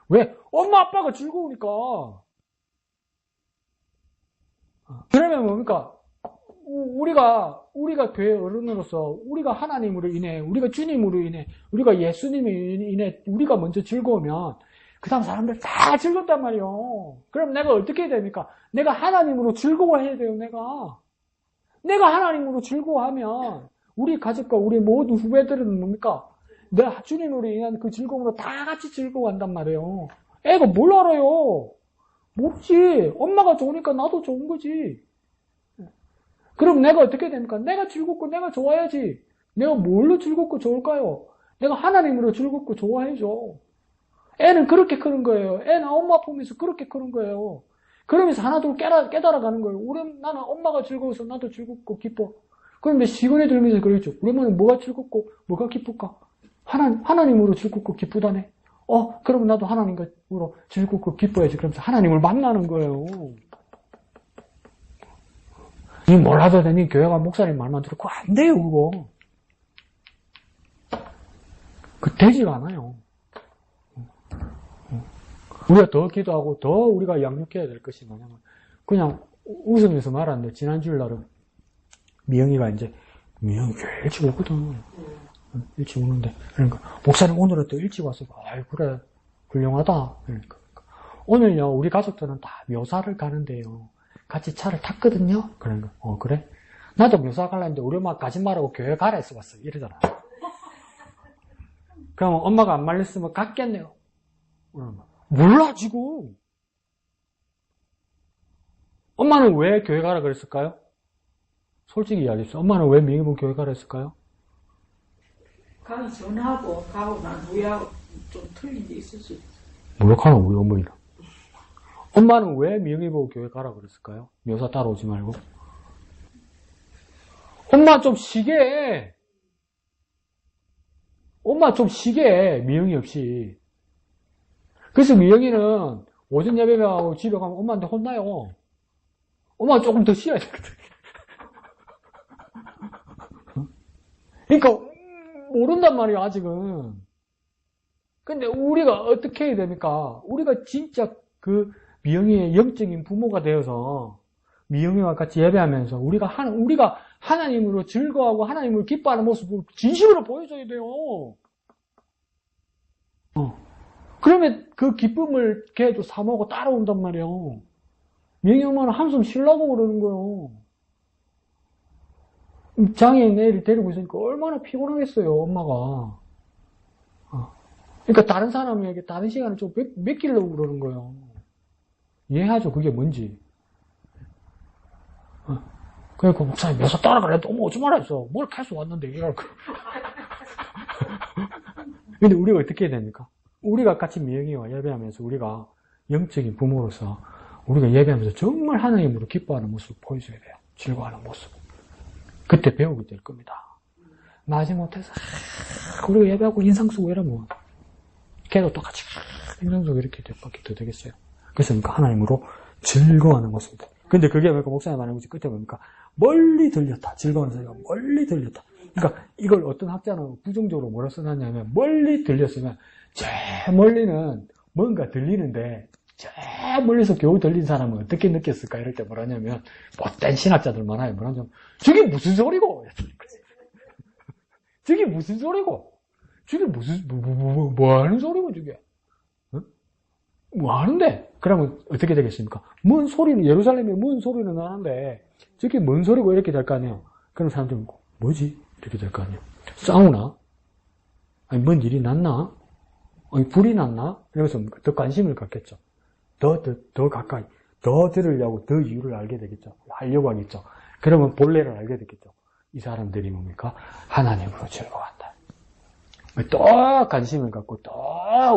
왜? 엄마 아빠가 즐거우니까. 그러면 뭡니까? 우리가 교회 어른으로서 우리가 하나님으로 인해, 우리가 주님으로 인해, 우리가 예수님으로 인해 우리가 먼저 즐거우면 그 다음 사람들 다 즐겁단 말이에요. 그럼 내가 어떻게 해야 됩니까? 내가 하나님으로 즐거워해야 돼요, 내가 하나님으로 즐거워하면 우리 가족과 우리 모든 후배들은 뭡니까? 내가 주님으로 인한 그 즐거움으로 다 같이 즐거워한단 말이에요. 애가 뭘 알아요? 모르지. 엄마가 좋으니까 나도 좋은 거지. 그럼 내가 어떻게 됩니까? 내가 즐겁고 내가 좋아야지. 내가 뭘로 즐겁고 좋을까요? 내가 하나님으로 즐겁고 좋아해줘. 애는 그렇게 크는 거예요. 애는 엄마 보면서 그렇게 크는 거예요. 그러면서 하나둘 깨달아가는 거예요. 나는 엄마가 즐거워서 나도 즐겁고 기뻐. 그런데 시간이 들면서 그랬죠. 그러면 뭐가 즐겁고 뭐가 기쁠까? 하나님으로 즐겁고 기쁘다네. 그럼 나도 하나님으로 즐겁고 기뻐야지. 그러면서 하나님을 만나는 거예요. 니 몰라도 되니 교회가 목사님 말만 들어. 그거 안 돼요, 그거. 되지가 않아요. 우리가 더 기도하고 더 우리가 양육해야 될 것이 뭐냐면 그냥 웃으면서 말하는데 지난 주일 날은 미영이 교회 일찍 오거든. 일찍 오는데 그러니까 목사님 오늘은 또 일찍 왔어. 아이 그래 훌륭하다. 그러니까 오늘요 우리 가족들은 다 묘사를 가는데요. 같이 차를 탔거든요. 그러니까 그래? 나도 묘사 가려는데 우리 엄마 가지 말라고 교회 가라 해서 왔어. 이러잖아. 그럼 엄마가 안 말렸으면 갔겠네요. 몰라 지금. 엄마는 왜 교회 가라 그랬을까요? 솔직히 이야기했어요. 엄마는 왜 미국은 교회 가라 했을까요? 가서 전화하고 가고 난 후에 좀 틀린 게 있을 수 있어. 뭐라카나 우리 어머니는. 엄마는 왜 미영이 보고 교회 가라 그랬을까요? 묘사 따라오지 말고. 엄마 좀 쉬게 해. 엄마 좀 쉬게 해. 미영이 없이. 그래서 미영이는 오전 예배하고 집에 가면 엄마한테 혼나요. 엄마가 조금 더 쉬어야 되거든. 그러니까 모른단 말이에요, 아직은. 근데 우리가 어떻게 해야 됩니까? 우리가 진짜 그 미영이의 영적인 부모가 되어서 미영이와 같이 예배하면서 우리가 하나님으로 즐거워하고 하나님을 기뻐하는 모습을 진심으로 보여줘야 돼요. 그러면 그 기쁨을 걔도 사모하고 따라온단 말이에요. 미영이 엄마는 한숨 쉬려고 그러는 거예요. 장애인 애를 데리고 있으니까 얼마나 피곤하겠어요, 엄마가. 그러니까 다른 사람에게 다른 시간을 좀 맡기려고 그러는 거예요. 이해하죠? 그게 뭔지. 그러니까 목사님 묘사 따라가래. 너무 오지 말았어. 뭘 계속 왔는데 이럴 거. 근데 우리가 어떻게 해야 됩니까? 우리가 같이 미영이와 예배하면서 우리가 영적인 부모로서 우리가 예배하면서 정말 하나님으로 기뻐하는 모습을 보여줘야 돼요. 즐거워하는 모습. 그때 배우게 될 겁니다. 마지못해서 우리가 예배하고 인상 쓰고 이러면 걔도 똑같이 인상 쓰고 이렇게 될 밖에 더 되겠어요. 그래서 그러니까 하나님으로 즐거워하는 모습입니다. 근데 그게 뭡니까? 목사님 말하는 거지. 끝에 뭡니까? 멀리 들렸다. 즐거운 소리가 멀리 들렸다. 그러니까 이걸 어떤 학자는 부정적으로 뭐라 써놨냐면 멀리 들렸으면 저 멀리는 뭔가 들리는데 저 멀리서 겨우 들린 사람은 어떻게 느꼈을까? 이럴 때 뭐라냐면 못된 신학자들 많아요. 뭐라냐면 저게 무슨 소리고? 저게 무슨 소리고? 저게 무슨 뭐 하는 소리고 저게? 뭐 하는데? 그러면 어떻게 되겠습니까? 뭔 소리는 예루살렘에 뭔 소리는 나는데 저게 뭔 소리고 이렇게 될 거 아니에요? 그런 사람들은 뭐지? 이렇게 될 거 아니에요? 싸우나? 아니 뭔 일이 났나? 아니 불이 났나? 이러면서 더 관심을 갖겠죠. 더 가까이 더 들으려고 더 이유를 알게 되겠죠. 하려고 하겠죠. 그러면 본래를 알게 되겠죠. 이 사람들이 뭡니까? 하나님으로 즐거워한다. 또 관심을 갖고 또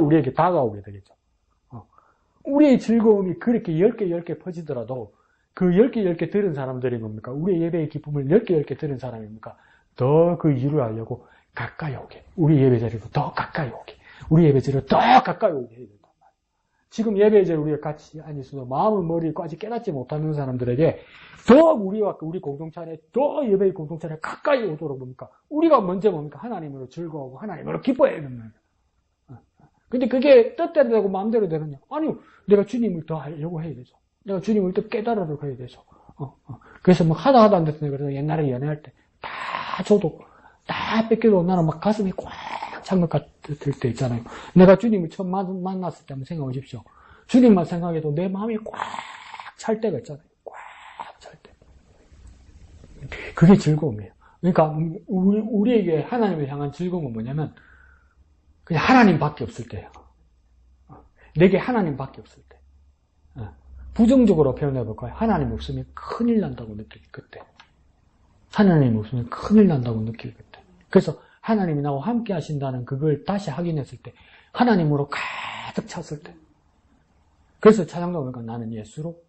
우리에게 다가오게 되겠죠. 우리의 즐거움이 그렇게 10개 퍼지더라도 그 10개 들은 사람들이 뭡니까? 우리의 예배의 기쁨을 10개 들은 사람입니까? 더 그 이유를 알려고 가까이 오게. 우리 예배 자리로 더 가까이 오게. 우리 예배 자리로 더 가까이 오게 해야 된단 말이에요. 지금 예배 자리에 우리가 같이 앉아서 마음을 머리를 아직 깨닫지 못하는 사람들에게 더 우리와 우리 공동체 안에 더 예배의 공동체 안에 가까이 오도록 뭡니까? 우리가 먼저 뭡니까? 하나님으로 즐거워하고 하나님으로 기뻐해야 된다. 근데 그게 뜻대로 되고 마음대로 되느냐? 아니요. 내가 주님을 더 하려고 해야 되죠. 내가 주님을 더 깨달으려고 해야 되죠. 그래서 뭐 하다 안 됐으니까 그래서 옛날에 연애할 때 다 줘도 다 뺏겨도 나는 막 가슴이 꽉 찬 것 같을 때 있잖아요. 내가 주님을 처음 만났을 때 한번 생각해 보십시오. 주님만 생각해도 내 마음이 꽉 찰 때가 있잖아요. 꽉 찰 때. 그게 즐거움이에요. 그러니까 우리에게 하나님을 향한 즐거움은 뭐냐면 그냥 하나님밖에 없을 때예요. 내게 하나님밖에 없을 때. 부정적으로 표현해볼까요? 하나님 없으면 큰일 난다고 느낄 그때. 하나님 없으면 큰일 난다고 느낄 그때. 그래서 하나님이 나와 함께 하신다는 그걸 다시 확인했을 때, 하나님으로 가득 찼을 때. 그래서 찬양도 보니까 나는 예수로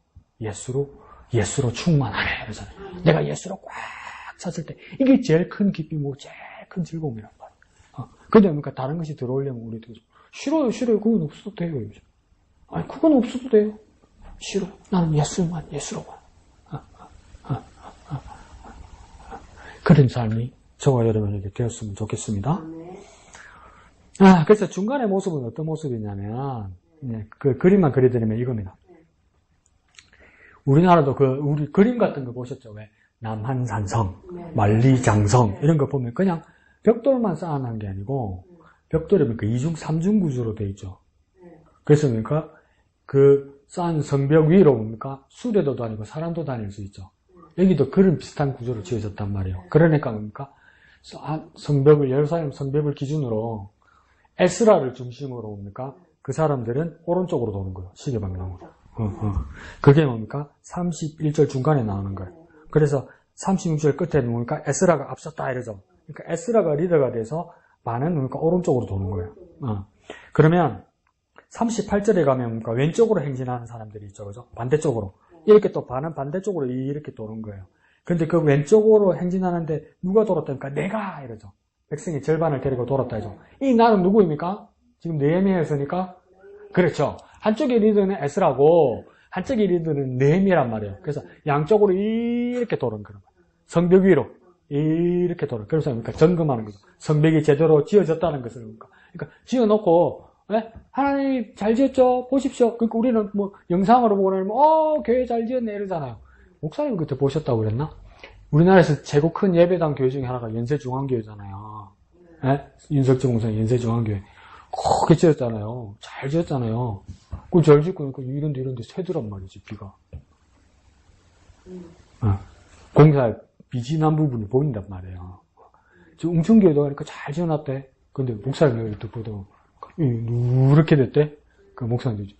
충만하네. 그러잖아요. 내가 예수로 꽉 찼을 때, 이게 제일 큰 기쁨이고 제일 큰 즐거움이란 말이에요. 근데 그러니까 다른 것이 들어오려면 우리도 싫어요. 그건 없어도 돼요. 아니, 그건 없어도 돼요. 싫어. 나는 예수로만. 그런 삶이 저와 여러분에게 되었으면 좋겠습니다. 그래서 중간의 모습은 어떤 모습이냐면, 그 그림만 그려드리면 이겁니다. 우리나라도 우리 그림 같은 거 보셨죠? 왜? 남한산성, 만리장성, 이런 거 보면 그냥 벽돌만 쌓아놓은 게 아니고, 벽돌이 그러니까 2중, 3중 구조로 되어 있죠. 그래서 그러니까 그 쌓은 성벽 위로 뭡니까? 수레도 다니고 사람도 다닐 수 있죠. 여기도 그런 비슷한 구조로 지어졌단 말이에요. 그러니까 뭡니까? 예루살렘 성벽을 기준으로 에스라를 중심으로 뭡니까? 그 사람들은 오른쪽으로 도는 거예요. 시계 방향으로. 그게 뭡니까? 31절 중간에 나오는 거예요. 그래서 36절 끝에 뭡니까? 에스라가 앞섰다 이러죠. 그러니까 에스라가 리더가 돼서 반은 뭡니까? 오른쪽으로 도는 거예요. 그러면 38절에 가면 뭡니까? 왼쪽으로 행진하는 사람들이 있죠. 그죠? 반대쪽으로. 이렇게 또 반은 반대쪽으로 이렇게 도는 거예요. 근데 그 왼쪽으로 행진하는데 누가 돌았다니까? 내가! 이러죠. 백성의 절반을 데리고 돌았다 이죠. 이 나는 누구입니까? 지금 느헤미야에서니까? 그렇죠. 한쪽의 리더는 에스라고 한쪽의 리더는 느헤미야란 말이에요. 그래서 양쪽으로 이렇게 도는 거예요. 성벽 위로 이렇게 도는. 그래서 그러니까 점검하는 거죠. 성벽이 제대로 지어졌다는 것을 그러니까 지어놓고 하나님 잘 지었죠? 보십시오. 그러니까 우리는 뭐 영상으로 보고는 교회 잘 지었네 이러잖아요. 목사님 그때 보셨다고 그랬나? 우리나라에서 최고 큰 예배당 교회 중에 하나가 연세중앙교회잖아요. 윤석철 목사님 연세중앙교회. 크게 지었잖아요. 잘 지었잖아요. 그 잘 짓고 이런데 새더란 말이지 비가. 공사 비진한 부분이 보인단 말이에요. 지금 웅천교회도 그러니까 잘 지어놨대. 근데 목사님 여기 또 보더니 누렇게 됐대? 그 목사님도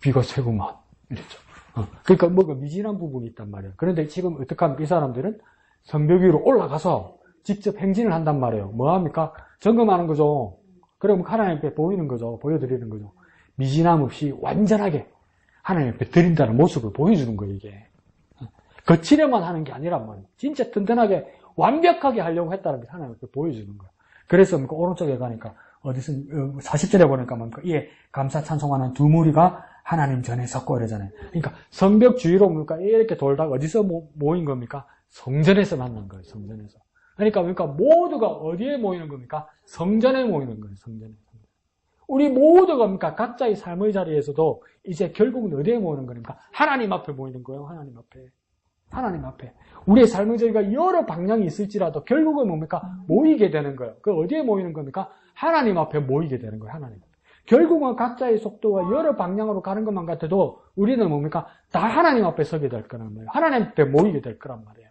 비가 새고만 이랬죠. 그러니까 뭐가 미진한 부분이 있단 말이에요. 그런데 지금 어떻게 하면 이 사람들은 성벽 위로 올라가서 직접 행진을 한단 말이에요. 뭐 합니까? 점검하는 거죠. 그러면 하나님 앞에 보이는 거죠. 보여드리는 거죠. 미진함 없이 완전하게 하나님 앞에 드린다는 모습을 보여주는 거예요, 이게. 거치려만 하는 게 아니란 말이에요. 진짜 든든하게 완벽하게 하려고 했다는 게 하나님 앞에 보여주는 거예요. 그래서 오른쪽에 가니까 어디서 40절에 보니까 이에 감사 찬송하는 두 무리가 하나님 전에 섰고 이러잖아요. 그러니까 성벽 주위로 뭡니까? 이렇게 돌다가 어디서 모인 겁니까? 성전에서 만난 거예요. 성전에서. 그러니까 모두가 어디에 모이는 겁니까? 성전에 모이는 거예요. 성전에. 우리 모두가 뭡니까? 각자의 삶의 자리에서도 이제 결국은 어디에 모이는 겁니까? 하나님 앞에 모이는 거예요. 하나님 앞에. 하나님 앞에. 우리의 삶의 자리가 여러 방향이 있을지라도 결국은 뭡니까? 모이게 되는 거예요. 그 어디에 모이는 겁니까? 하나님 앞에 모이게 되는 거예요. 하나님. 결국은 각자의 속도와 여러 방향으로 가는 것만 같아도 우리는 뭡니까? 다 하나님 앞에 서게 될 거란 말이에요. 하나님 앞에 모이게 될 거란 말이에요.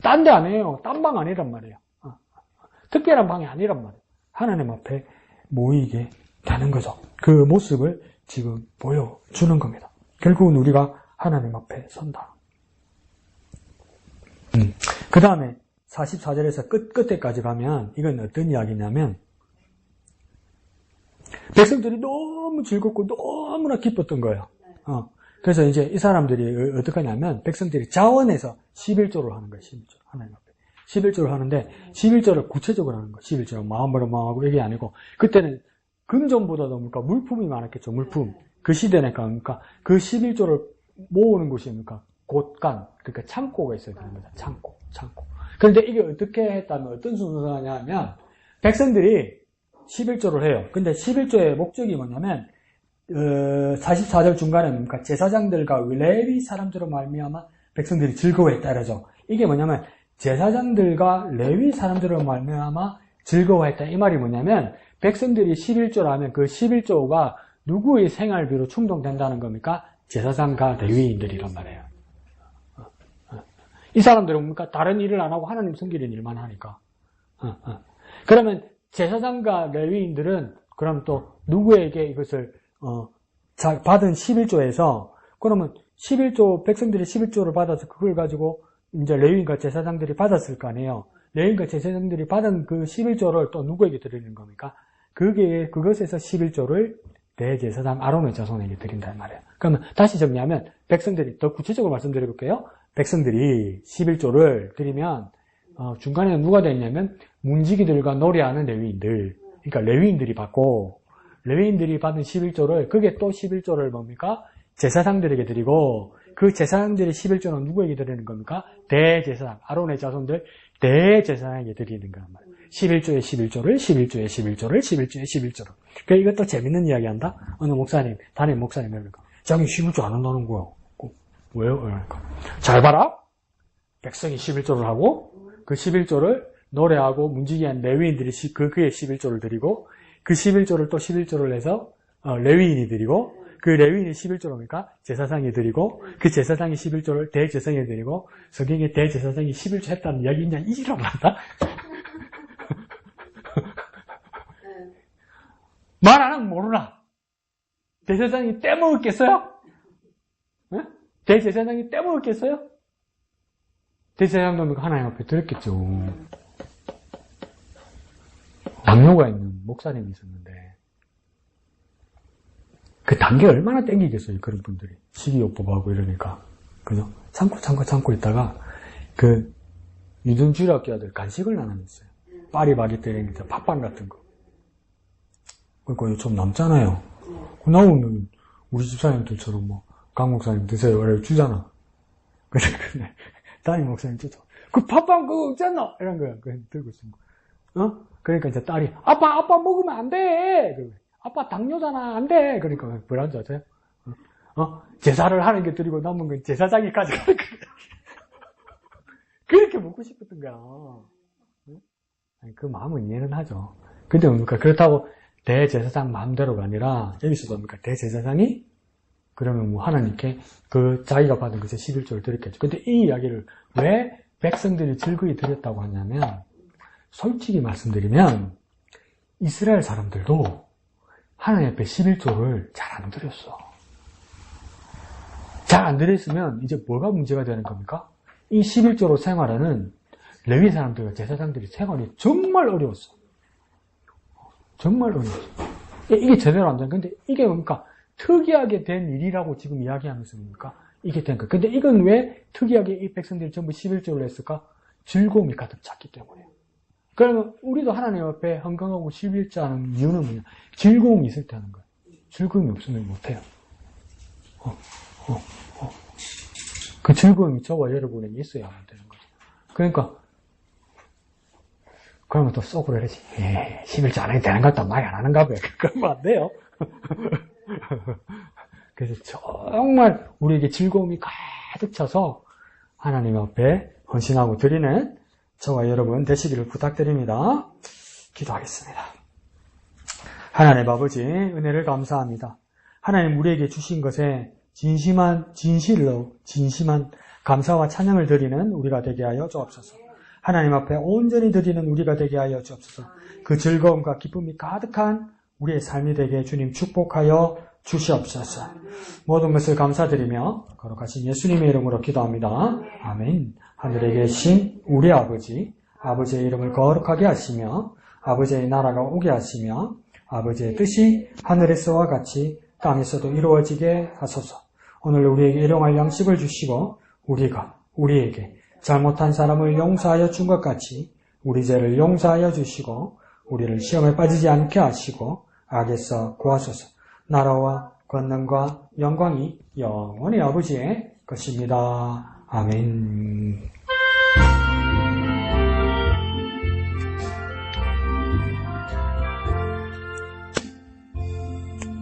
딴 데 아니에요. 딴 방 아니란 말이에요. 특별한 방이 아니란 말이에요. 하나님 앞에 모이게 되는 거죠. 그 모습을 지금 보여주는 겁니다. 결국은 우리가 하나님 앞에 선다. 그 다음에 44절에서 끝에까지 가면 이건 어떤 이야기냐면 백성들이 너무 즐겁고 너무나 기뻤던 거예요. 그래서 이제 이 사람들이 어떻게 하냐면 백성들이 자원해서 11조를 하는 거예요. 11조. 하나님 앞에. 11조를 하는데 11조를 구체적으로 하는 거예요. 11조를 마음으로 망하고 이게 아니고 그때는 금전보다도 그러니까 물품이 많았겠죠. 물품. 그 시대니까 그러니까 그 11조를 모으는 곳이 뭡니까? 곳간. 그러니까 창고가 있어야 되는 거죠. 창고. 그런데 이게 어떻게 했다면 어떤 순서가 하냐면 백성들이 11조를 해요. 근데 11조의 목적이 뭐냐면 44절 중간에 뭡니까? 제사장들과 레위 사람들로 말미암아 백성들이 즐거워했다 이러죠. 이게 뭐냐면 제사장들과 레위 사람들로 말미암아 즐거워했다. 이 말이 뭐냐면 백성들이 11조를 하면 그 11조가 누구의 생활비로 충당된다는 겁니까? 제사장과 레위인들이란 말이에요. 이 사람들은 뭡니까? 다른 일을 안 하고 하나님 섬기는 일만 하니까. 그러면 제사장과 레위인들은 그럼 또 누구에게 이것을 받은 11조에서 그러면 11조 백성들이 11조를 받아서 그걸 가지고 이제 레위인과 제사장들이 받았을 거 아니에요. 레위인과 제사장들이 받은 그 11조를 또 누구에게 드리는 겁니까? 그것에서 11조를 대제사장 아론의 자손에게 드린단 말이에요. 그러면 다시 정리하면 백성들이 더 구체적으로 말씀드려볼게요. 백성들이 11조를 드리면 중간에 누가 되냐면 문지기들과 노래하는 레위인들, 그러니까 레위인들이 받고 레위인들이 받은 11조를 그게 또 11조를 뭡니까? 제사장들에게 드리고 그 제사장들이 11조는 누구에게 드리는 겁니까? 대제사장, 아론의 자손들 대제사장에게 드리는 거란 말이에요. 11조에 11조를 11조에 11조를 11조에 11조를. 그러니까 이것도 재밌는 이야기 한다. 어느 목사님, 담임 목사님 그러니까 자기 11조 안 한다는 거야. 왜요? 그러니까 잘 봐라. 백성이 11조를 하고 그 11조를 노래하고 문지기한 레위인들이 그의 11조를 드리고 그 11조를 또 11조를 해서 레위인이 드리고 그 레위인이 11조로니까 제사장이 드리고 그 제사장이 11조를 대제사장이 드리고 성경에 대제사장이 11조 했다는 이야기 있냐? 이라고 한다? 말 안 하면 모르나? 대제사장이 떼먹었겠어요? 네? 대제사장이 떼먹었겠어요? 대제사장도 하나님 앞에 들었겠죠. 당뇨가 있는 목사님이 있었는데 그 단계 얼마나 땡기겠어요, 그런 분들이. 식이요법하고 이러니까. 그죠? 참고 있다가 그 유전주일학교 아들 간식을 나눠줬어요. 파리바게뜨 이런 게 팥빵 같은 거. 그러니까 좀 남잖아요. 나오면 우리 집사님들처럼 뭐 강 목사님 드세요. 이래 주잖아. 근데 담임 목사님 주죠. 그 팥빵 그거 없잖아. 이런 거야. 그냥 들고 있는 거. 그러니까 이제 딸이 아빠 먹으면 안 돼. 아빠 당뇨잖아. 안 돼. 그러니까 뭐라는 줄 아세요? 제사를 하는 게 드리고 남은 건 제사장이 가져가는 거야. 그렇게 먹고 싶었던 거야. 그 마음은 이해는 하죠. 근데 뭡니까? 그렇다고 대제사장 마음대로가 아니라 여기서도 뭡니까? 대제사장이 그러면 뭐 하나님께 그 자기가 받은 것에 11조를 드렸겠죠. 근데 이 이야기를 왜 백성들이 즐거이 드렸다고 하냐면 솔직히 말씀드리면 이스라엘 사람들도 하나님 앞에 11조를 잘 안 드렸어. 잘 안 드렸으면 이제 뭐가 문제가 되는 겁니까? 이 11조로 생활하는 레위 사람들과 제사장들이 생활이 정말 어려웠어. 정말 어려웠어. 이게 제대로 안 되는 건데 이게 뭡니까? 특이하게 된 일이라고 지금 이야기하면서 뭡니까? 이게 된 거. 근데 이건 왜 특이하게 이 백성들이 전부 11조를 했을까? 즐거움이 가득 찼기 때문에. 그러면 우리도 하나님 앞에 헌금하고 11조 하는 이유는 뭐냐? 즐거움이 있을 때 하는 거예요. 즐거움이 없으면 못해요. 그 즐거움이 저와 여러분에게 있어야만 되는 거죠. 그러니까 그러면 또 속으로 이러지. 11조 안 해도 되는 것 같다. 많이 안 하는가 봐요. 그러면 안 돼요. 그래서 정말 우리에게 즐거움이 가득 차서 하나님 앞에 헌신하고 드리는 저와 여러분 되시기를 부탁드립니다. 기도하겠습니다. 하나님 아버지 은혜를 감사합니다. 하나님 우리에게 주신 것에 진심한 감사와 찬양을 드리는 우리가 되게 하여 주옵소서. 하나님 앞에 온전히 드리는 우리가 되게 하여 주옵소서. 그 즐거움과 기쁨이 가득한 우리의 삶이 되게 주님 축복하여 주시옵소서. 모든 것을 감사드리며 거룩하신 예수님의 이름으로 기도합니다. 아멘. 하늘에 계신 우리 아버지, 아버지의 이름을 거룩하게 하시며 아버지의 나라가 오게 하시며 아버지의 뜻이 하늘에서와 같이 땅에서도 이루어지게 하소서. 오늘 우리에게 일용할 양식을 주시고 우리가 우리에게 잘못한 사람을 용서하여 준 것 같이 우리 죄를 용서하여 주시고 우리를 시험에 빠지지 않게 하시고 악에서 구하소서. 나라와 권능과 영광이 영원히 아버지의 것입니다. 아멘.